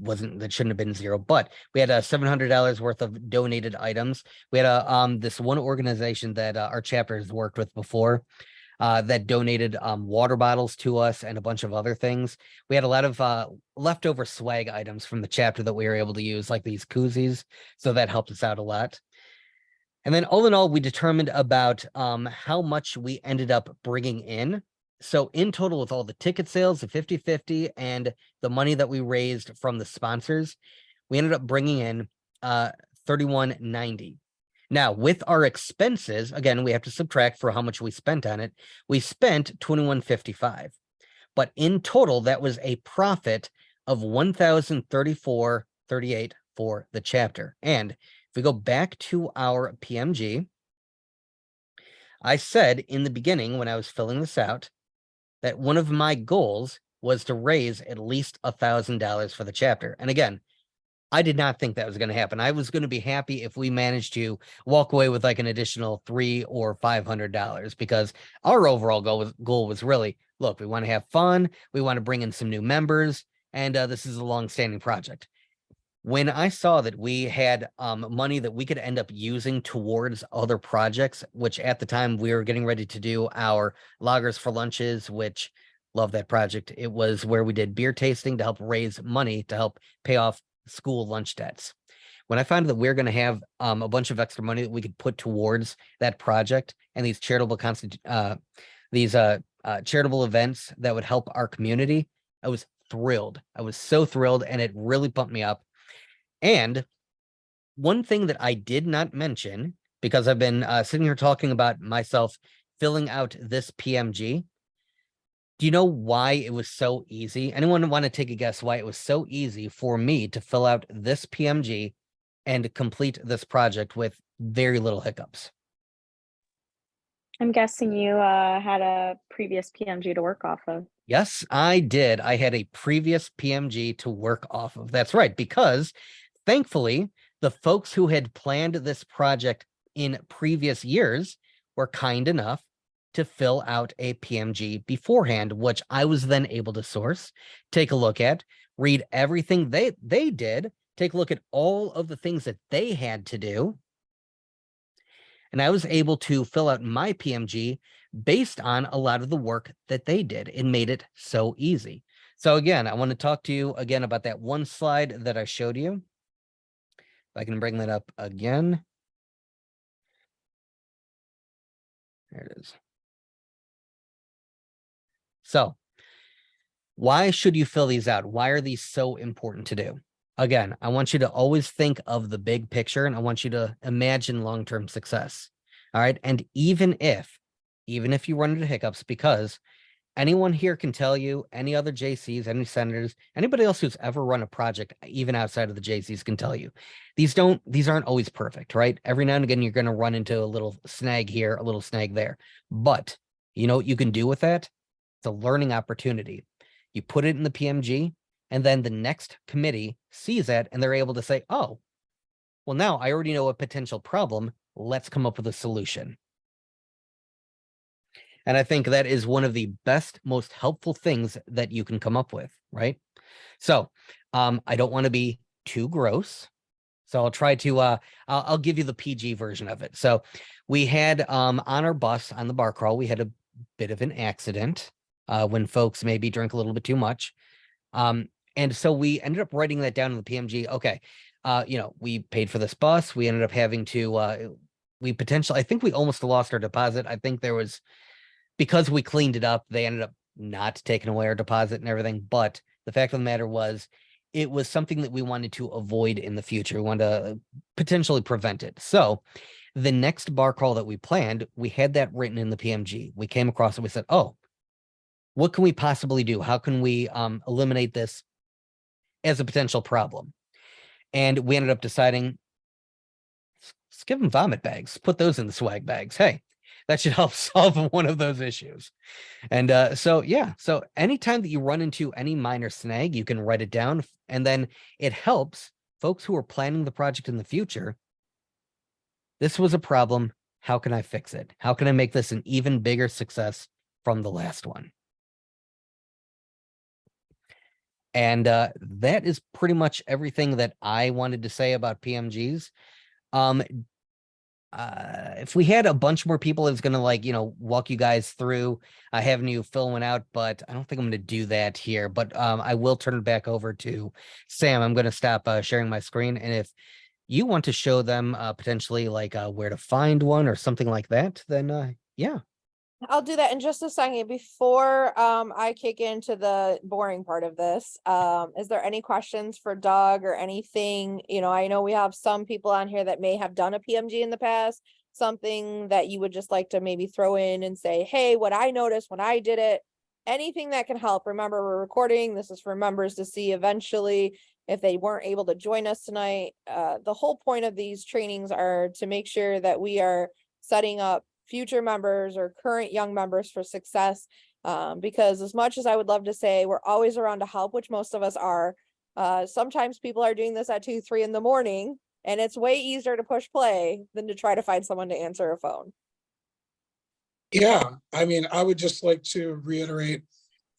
That shouldn't have been 0, but we had $700 worth of donated items. We had this one organization that our chapter has worked with before, that donated water bottles to us and a bunch of other things. We had a lot of leftover swag items from the chapter that we were able to use, like these koozies. So that helped us out a lot. And then all in all, we determined about how much we ended up bringing in. So in total, with all the ticket sales, the 50-50, and the money that we raised from the sponsors, we ended up bringing in $31.90. Now, with our expenses, again, we have to subtract for how much we spent on it. We spent $21.55, but in total, that was a profit of $1,034.38 for the chapter. And if we go back to our PMG, I said in the beginning when I was filling this out that one of my goals was to raise at least $1,000 for the chapter. And again, I did not think that was going to happen. I was going to be happy if we managed to walk away with like an additional $300 or $500, because our overall goal was really, look, we want to have fun. We want to bring in some new members. And this is a long-standing project. When I saw that we had money that we could end up using towards other projects, which at the time we were getting ready to do our Loggers for Lunches, which love that project. It was where we did beer tasting to help raise money to help pay off school lunch debts. When I found that we're going to have a bunch of extra money that we could put towards that project and these charitable charitable events that would help our community, I was thrilled. I was so thrilled, and it really pumped me up. And one thing that I did not mention, because I've been sitting here talking about myself filling out this PMG, do you know why it was so easy? Anyone want to take a guess why it was so easy for me to fill out this PMG and complete this project with very little hiccups? I'm guessing you had a previous PMG to work off of. Yes, I did. I had a previous PMG to work off of. That's right, because thankfully, The folks who had planned this project in previous years were kind enough to fill out a PMG beforehand, which I was then able to source, take a look at, read everything they did, take a look at all of the things that they had to do. And I was able to fill out my PMG based on a lot of the work that they did. It made it so easy. So again, I want to talk to you again about that one slide that I showed you. If I can bring that up again. There it is. So why should you fill these out? Why are these so important to do? Again, I want you to always think of the big picture, and I want you to imagine long-term success. All right. And even if you run into hiccups, because anyone here can tell you, any other JCs, any senators, anybody else who's ever run a project, even outside of the JCs, can tell you, these aren't always perfect, right? Every now and again, you're going to run into a little snag here, a little snag there. But you know what you can do with that? It's a learning opportunity. You put it in the PMG, and then the next committee sees that and they're able to say, oh, well, now I already know a potential problem. Let's come up with a solution. And I think that is one of the best, most helpful things that you can come up with, right? So I don't want to be too gross. So I'll try to, I'll give you the PG version of it. So we had on our bus on the bar crawl, we had a bit of an accident when folks maybe drink a little bit too much. And so we ended up writing that down in the PMG. Okay. You know, we paid for this bus. We ended up having to, I think we almost lost our deposit. I think there was, because we cleaned it up, they ended up not taking away our deposit and everything. But the fact of the matter was, it was something that we wanted to avoid in the future. We wanted to potentially prevent it. So the next bar crawl that we planned, we had that written in the PMG. We came across it. We said, oh, what can we possibly do? How can we eliminate this as a potential problem? And we ended up deciding, let's give them vomit bags, put those in the swag bags. Hey, that should help solve one of those issues. And so anytime that you run into any minor snag, you can write it down, and then it helps folks who are planning the project in the future. This was a problem. How can I fix it? How can I make this an even bigger success from the last one? And that is pretty much everything that I wanted to say about PMGs. If we had a bunch more people, it's going to walk you guys through having you fill one out, but I don't think I'm going to do that here. But I will turn it back over to Sam. I'm going to stop sharing my screen. And if you want to show them potentially where to find one or something like that, then yeah. I'll do that in just a second. Before I kick into the boring part of this, is there any questions for Doug or anything? You know, I know we have some people on here that may have done a PMG in the past, something that you would just like to maybe throw in and say, hey, what I noticed when I did it, anything that can help. Remember, we're recording. This is for members to see eventually if they weren't able to join us tonight. The whole point of these trainings are to make sure that we are setting up future members or current young members for success, because as much as I would love to say we're always around to help, which most of us are, sometimes people are doing this at 2, 3 in the morning, and it's way easier to push play than to try to find someone to answer a phone. Yeah, I mean, I would just like to reiterate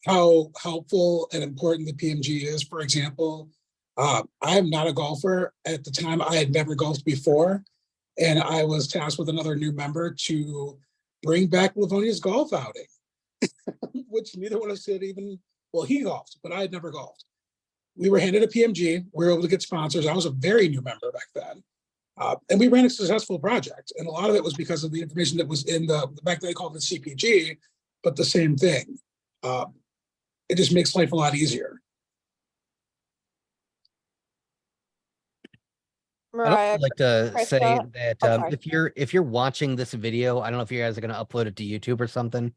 how helpful and important the PMG is. For example, I am not a golfer. At the time, I had never golfed before, and I was tasked with another new member to bring back Livonia's golf outing, which neither one of us had even, well, he golfed, but I had never golfed. We were handed a PMG. We were able to get sponsors. I was a very new member back then. And we ran a successful project. And a lot of it was because of the information that was in back then they called it CPG, but the same thing. It just makes life a lot easier. Mariah, I'd like to say Krista? that Oh, sorry. if you're watching this video, I don't know if you guys are going to upload it to YouTube or something,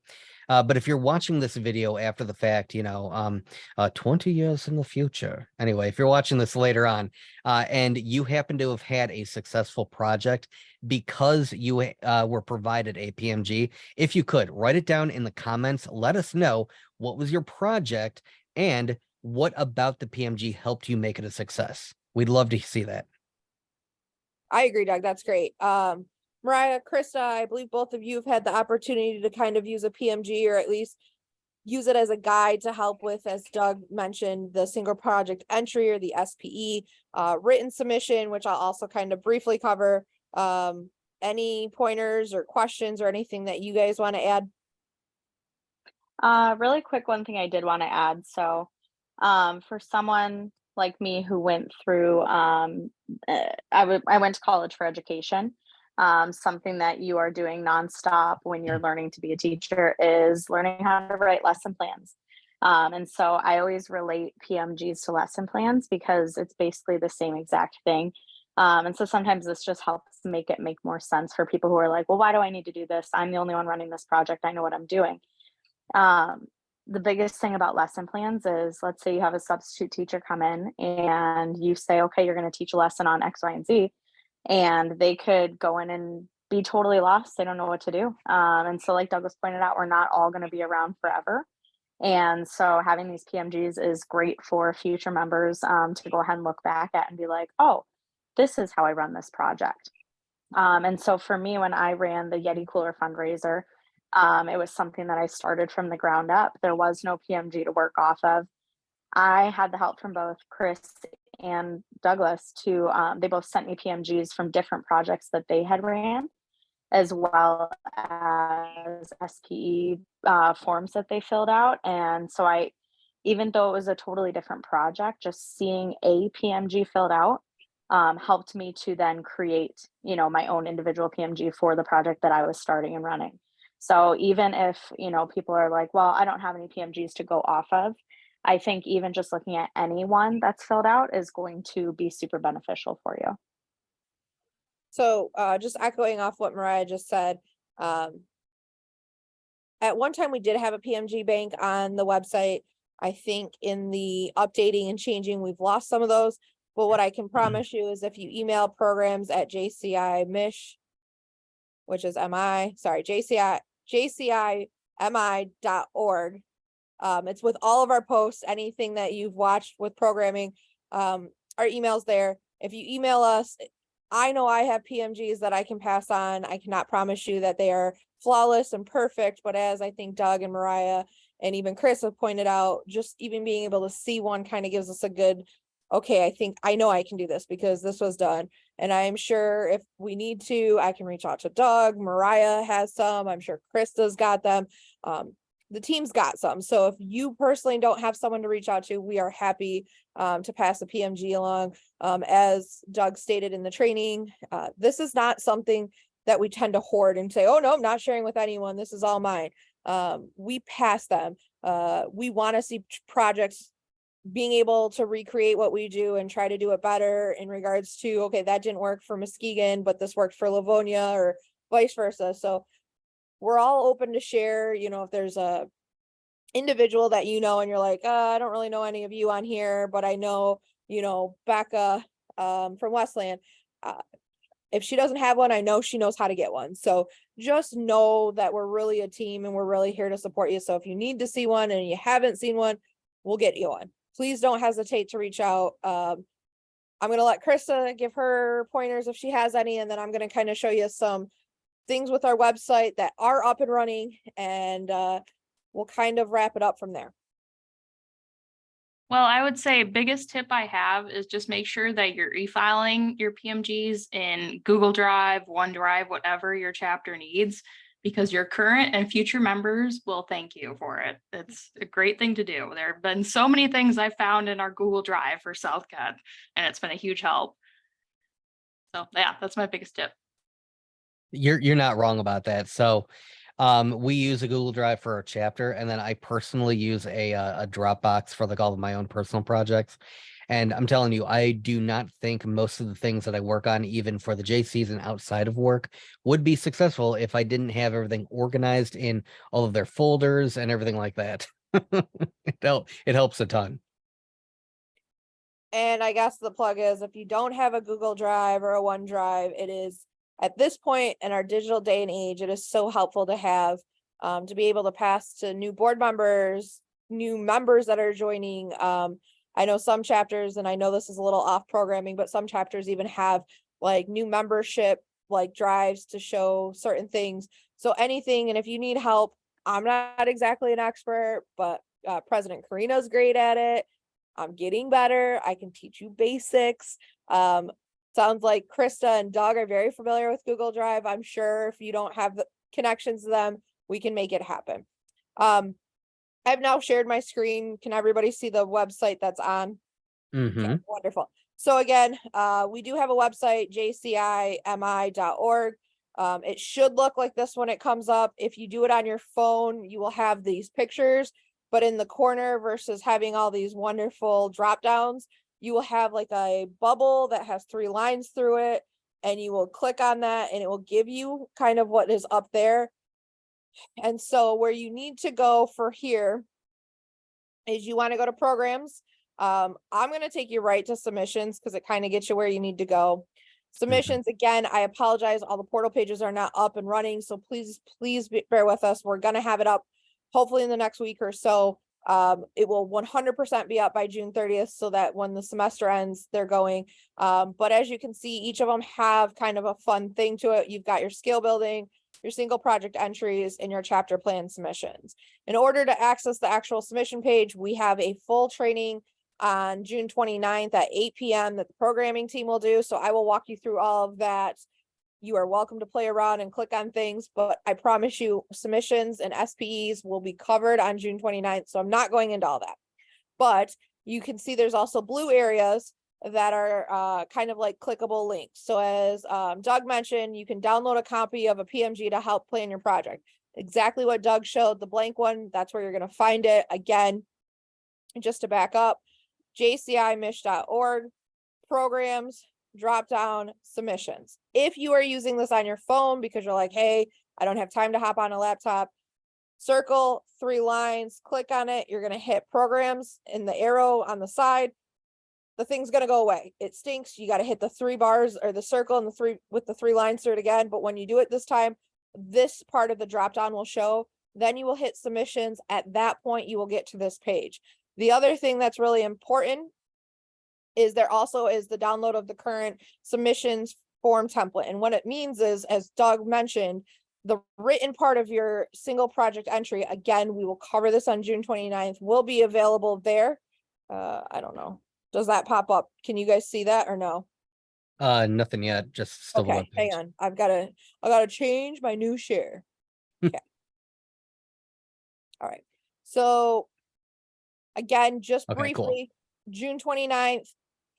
but if you're watching this video after the fact, 20 years in the future. Anyway, if you're watching this later on, and you happen to have had a successful project because you were provided a PMG, if you could write it down in the comments, let us know what was your project and what about the PMG helped you make it a success. We'd love to see that. I agree, Doug. That's great. Mariah, Krista, I believe both of you have had the opportunity to kind of use a PMG, or at least use it as a guide to help with, as Doug mentioned, the single project entry or the SPE, written submission, which I'll also kind of briefly cover. Any pointers or questions or anything that you guys want to add? Really quick, one thing I did want to add. So, for someone like me who went through, I went to college for education. Something that you are doing nonstop when you're learning to be a teacher is learning how to write lesson plans. And so I always relate PMGs to lesson plans because it's basically the same exact thing. And so sometimes this just helps make it make more sense for people who are like, well, why do I need to do this? I'm the only one running this project. I know what I'm doing. Um, the biggest thing about lesson plans is, let's say you have a substitute teacher come in and you say, okay, you're going to teach a lesson on X, Y, and Z. And they could go in and be totally lost. They don't know what to do. And so, like Douglas pointed out, we're not all going to be around forever. And so having these PMGs is great for future members to go ahead and look back at and be like, oh, this is how I run this project. And so for me, when I ran the Yeti Cooler fundraiser, it was something that I started from the ground up. There was no PMG to work off of. I had the help from both Chris and Douglas to, they both sent me PMGs from different projects that they had ran, as well as SPE forms that they filled out. And so even though it was a totally different project, just seeing a PMG filled out helped me to then create, my own individual PMG for the project that I was starting and running. So even if, people are like, well, I don't have any PMGs to go off of, I think even just looking at any one that's filled out is going to be super beneficial for you. So just echoing off what Mariah just said, at one time we did have a PMG bank on the website. I think in the updating and changing, we've lost some of those. But what I can promise you is if you email programs at JCIMISH, which is JCIMI.org. It's with all of our posts, anything that you've watched with programming, our email's there. If you email us, I know I have PMGs that I can pass on. I cannot promise you that they are flawless and perfect, but as I think Doug and Mariah and even Chris have pointed out, just even being able to see one kind of gives us a good, okay, I know I can do this because this was done. And I'm sure if we need to, I can reach out to Doug. Mariah has some. I'm sure Krista's got them. The team's got some. So if you personally don't have someone to reach out to, we are happy to pass a PMG along. As Doug stated in the training, this is not something that we tend to hoard and say, oh no, I'm not sharing with anyone. This is all mine. We pass them. We want to see projects being able to recreate what we do and try to do it better in regards to, okay, that didn't work for Muskegon, but this worked for Livonia or vice versa. So we're all open to share, if there's a individual that and you're like, I don't really know any of you on here, but I know, Becca from Westland. If she doesn't have one, I know she knows how to get one. So just know that we're really a team and we're really here to support you. So if you need to see one and you haven't seen one, we'll get you one. Please don't hesitate to reach out. I'm going to let Krista give her pointers if she has any, and then I'm going to kind of show you some things with our website that are up and running, and we'll kind of wrap it up from there. Well, I would say biggest tip I have is just make sure that you're e-filing your PMGs in Google Drive, OneDrive, whatever your chapter needs, because your current and future members will thank you for it. It's a great thing to do. There have been so many things I found in our Google Drive for Southcut, and it's been a huge help. So yeah, that's my biggest tip. You're not wrong about that. So we use a Google Drive for our chapter, and then I personally use a Dropbox for like all of my own personal projects. And I'm telling you, I do not think most of the things that I work on, even for the JCs and outside of work, would be successful if I didn't have everything organized in all of their folders and everything like that. It helps a ton. And I guess the plug is, if you don't have a Google Drive or a OneDrive, it is, at this point in our digital day and age, it is so helpful to have, to be able to pass to new board members, new members that are joining. I know some chapters, and I know this is a little off programming, but some chapters even have like new membership, like drives to show certain things. So anything, and if you need help, I'm not exactly an expert, but President Karina's great at it. I'm getting better. I can teach you basics. Sounds like Krista and Doug are very familiar with Google Drive. I'm sure if you don't have the connections to them, we can make it happen. I've now shared my screen. Can everybody see the website that's on? Okay, wonderful. So again, we do have a website, jcimi.org. It should look like this when it comes up. If you do it on your phone, you will have these pictures, but in the corner versus having all these wonderful drop downs, you will have like a bubble that has 3 lines through it, and you will click on that and it will give you kind of what is up there. And so where you need to go for here is you want to go to programs. I'm going to take you right to submissions because it kind of gets you where you need to go. Submissions, again, I apologize. All the portal pages are not up and running. So please bear with us. We're going to have it up hopefully in the next week or so. It will 100% be up by June 30th so that when the semester ends, they're going. But as you can see, each of them have kind of a fun thing to it. You've got your skill building, your single project entries, and your chapter plan submissions. In order to access the actual submission page, we have a full training on June 29th at 8 p.m. that the programming team will do. So I will walk you through all of that. You are welcome to play around and click on things, but I promise you submissions and SPEs will be covered on June 29th. So I'm not going into all that, but you can see there's also blue areas that are kind of like clickable links. So as Doug mentioned, you can download a copy of a PMG to help plan your project. Exactly what Doug showed, the blank one, that's where you're going to find it. Again, just to back up, jcimish.org, programs, drop down, submissions. If you are using this on your phone because you're like, hey, I don't have time to hop on a laptop, circle 3 lines, click on it. You're going to hit programs in the arrow on the side. The thing's going to go away. It stinks. You got to hit the 3 bars or the circle and the 3 with the 3 lines through it again. But when you do it this time, this part of the drop down will show. Then you will hit submissions. At that point, you will get to this page. The other thing that's really important is there also is the download of the current submissions form template. And what it means is, as Doug mentioned, the written part of your single project entry, again, we will cover this on June 29th, will be available there. I don't know. Does that pop up? Can you guys see that or no? Nothing yet, just still the Okay, web hang page. on. I gotta change my new share. Okay. All right. So again, just Okay, cool. briefly, June 29th,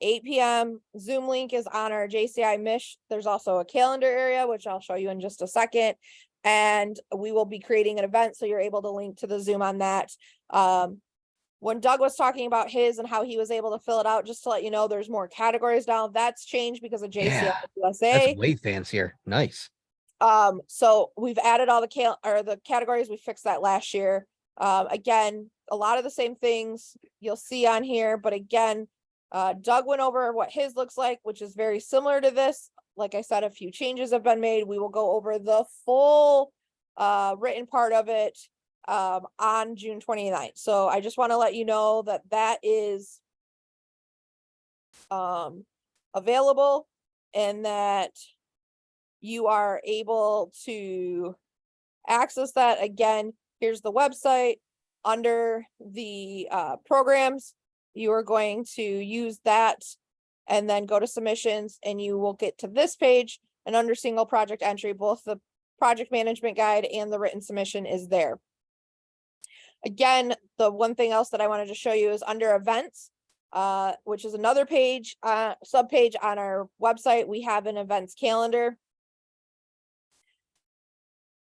8 p.m. Zoom link is on our JCI Mish. There's also a calendar area, which I'll show you in just a second. And we will be creating an event, so you're able to link to the Zoom on that. When Doug was talking about his and how he was able to fill it out, just to let you know, there's more categories now. That's changed because of JCI Yeah, USA. that's way fancier. Nice. So we've added all the categories. We fixed that last year. Again, a lot of the same things you'll see on here, but again, Doug went over what his looks like, which is very similar to this. Like I said, a few changes have been made. We will go over the full written part of it on June 29th. So I just want to let you know that that is available and that you are able to access that. Again, here's the website. Under the programs, you are going to use that and then go to submissions, and you will get to this page. And under single project entry, both the project management guide and the written submission is there. Again, the one thing else that I wanted to show you is under events, which is another page, subpage on our website. We have an events calendar.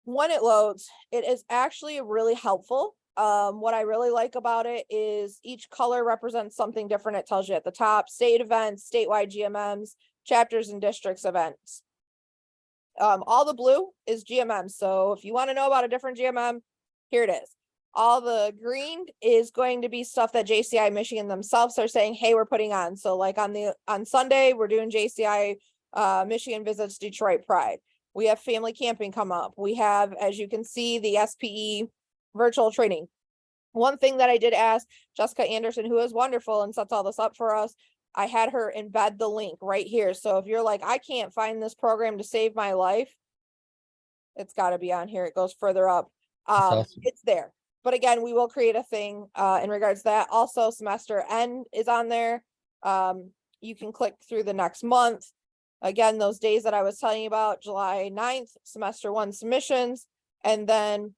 When it loads, it is actually really helpful. What I really like about it is each color represents something different. It tells you at the top, state events, statewide GMMs, chapters and districts events. All the blue is GMM. So if you want to know about a different GMM, here it is. All the green is going to be stuff that JCI Michigan themselves are saying, hey, we're putting on. So like on Sunday, we're doing JCI Michigan visits Detroit Pride. We have family camping come up. We have, as you can see, the SPE virtual training. One thing that I did ask Jessica Anderson, who is wonderful and sets all this up for us, I had her embed the link right here. So if you're like, I can't find this program to save my life, it's got to be on here. It goes further up. awesome. It's there. But again, we will create a thing in regards to that. Also, semester end is on there. You can click through the next month. Again, those days that I was telling you about, July 9th, semester 1 submissions. And then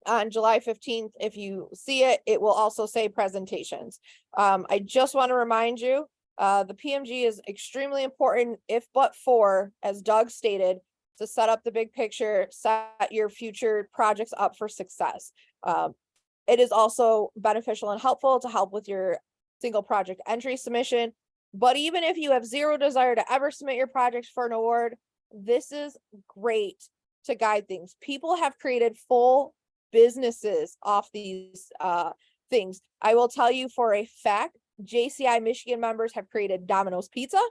on July 15th, if you see it, it will also say presentations. I just want to remind you, the PMG is extremely important, if but for, as Doug stated, to set up the big picture, set your future projects up for success. It is also beneficial and helpful to help with your single project entry submission. But even if you have zero desire to ever submit your project for an award, this is great to guide things. People have created full businesses off these things. I will tell you for a fact, JCI Michigan members have created Domino's Pizza.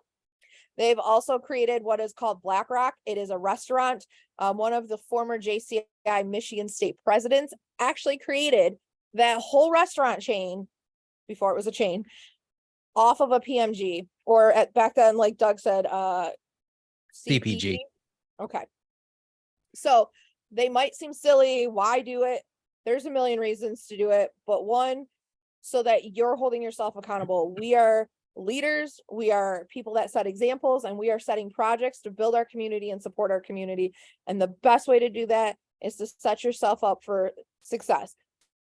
They've also created what is called Black Rock. It is a restaurant. One of the former JCI Michigan State presidents actually created that whole restaurant chain, before it was a chain, off of a PMG, or back then, like Doug said, CPG. Okay. So they might seem silly. Why do it? There's a million reasons to do it, but one, so that you're holding yourself accountable. We are leaders, we are people that set examples, and we are setting projects to build our community and support our community. And the best way to do that is to set yourself up for success.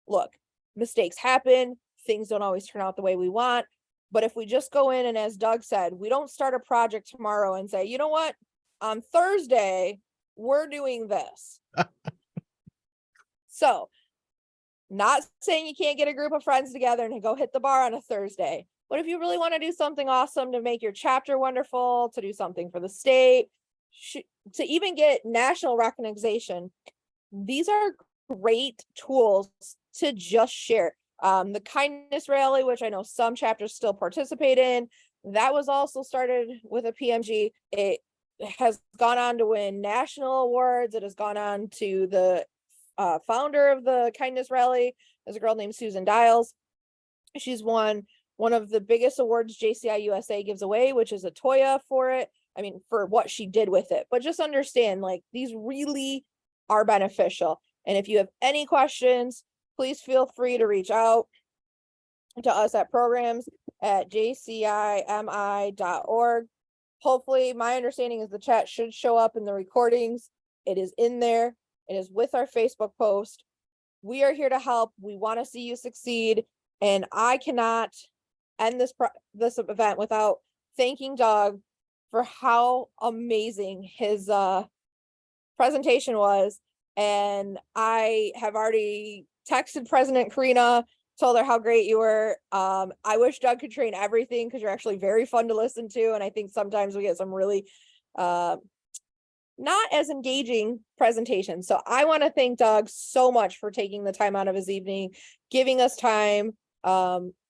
Look, mistakes happen, things don't always turn out the way we want. But if we just go in and, as Doug said, we don't start a project tomorrow and say, you know what, on Thursday, we're doing this. So, not saying you can't get a group of friends together and go hit the bar on a Thursday. But if you really want to do something awesome to make your chapter wonderful, to do something for the state, to even get national recognition, these are great tools to just share. The kindness rally, which I know some chapters still participate in, that was also started with a PMG. It has gone on to win national awards. It has gone on to the founder of the kindness rally is a girl named Susan Dials. She's won one of the biggest awards JCI USA gives away, which is a Toya for it. I mean, for what she did with it. But just understand, like, these really are beneficial. And if you have any questions, please feel free to reach out to us at programs@jcimi.org. Hopefully, my understanding is the chat should show up in the recordings. It is in there. It is with our Facebook post. We are here to help. We want to see you succeed. And I cannot end this event without thanking Doug for how amazing his presentation was. And I have already texted President Karina, told her how great you were. I wish Doug could train everything, because you're actually very fun to listen to. And I think sometimes we get some really not as engaging presentations. So I want to thank Doug so much for taking the time out of his evening, giving us time.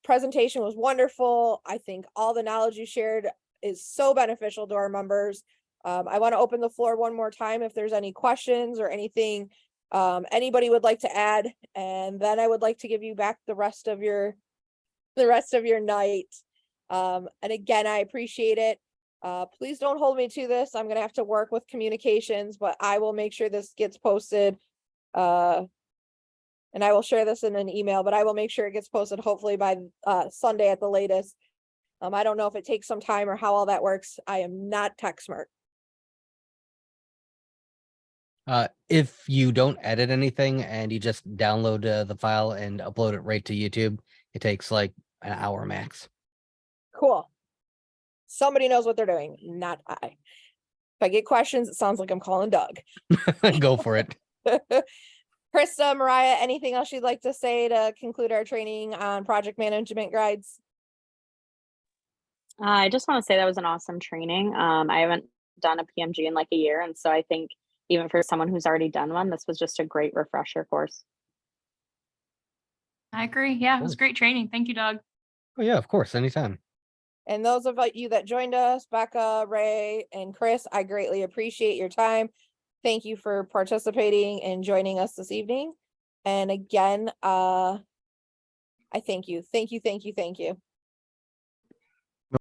Presentation was wonderful. I think all the knowledge you shared is so beneficial to our members. I want to open the floor one more time if there's any questions or anything anybody would like to add, and then I would like to give you back the rest of your night. And again, I appreciate it. Please don't hold me to this. I'm gonna have to work with communications, but I will make sure this gets posted. And I will share this in an email, but I will make sure it gets posted hopefully by Sunday at the latest. I don't know if it takes some time or how all that works. I am not tech smart. If you don't edit anything and you just download the file and upload it right to YouTube, it takes like an hour max. Cool. Somebody knows what they're doing, not I. If I get questions, it sounds like I'm calling Doug. Go for it. Krista, Mariah, anything else you'd like to say to conclude our training on project management guides? I just want to say that was an awesome training. I haven't done a PMG in like a year, and so I think even for someone who's already done one, this was just a great refresher course. I agree. Yeah, it was great training. Thank you, Doug. Oh yeah, of course, anytime. And those of you that joined us, Becca, Ray, and Chris, I greatly appreciate your time. Thank you for participating and joining us this evening. And again, I thank you. Thank you, thank you, thank you.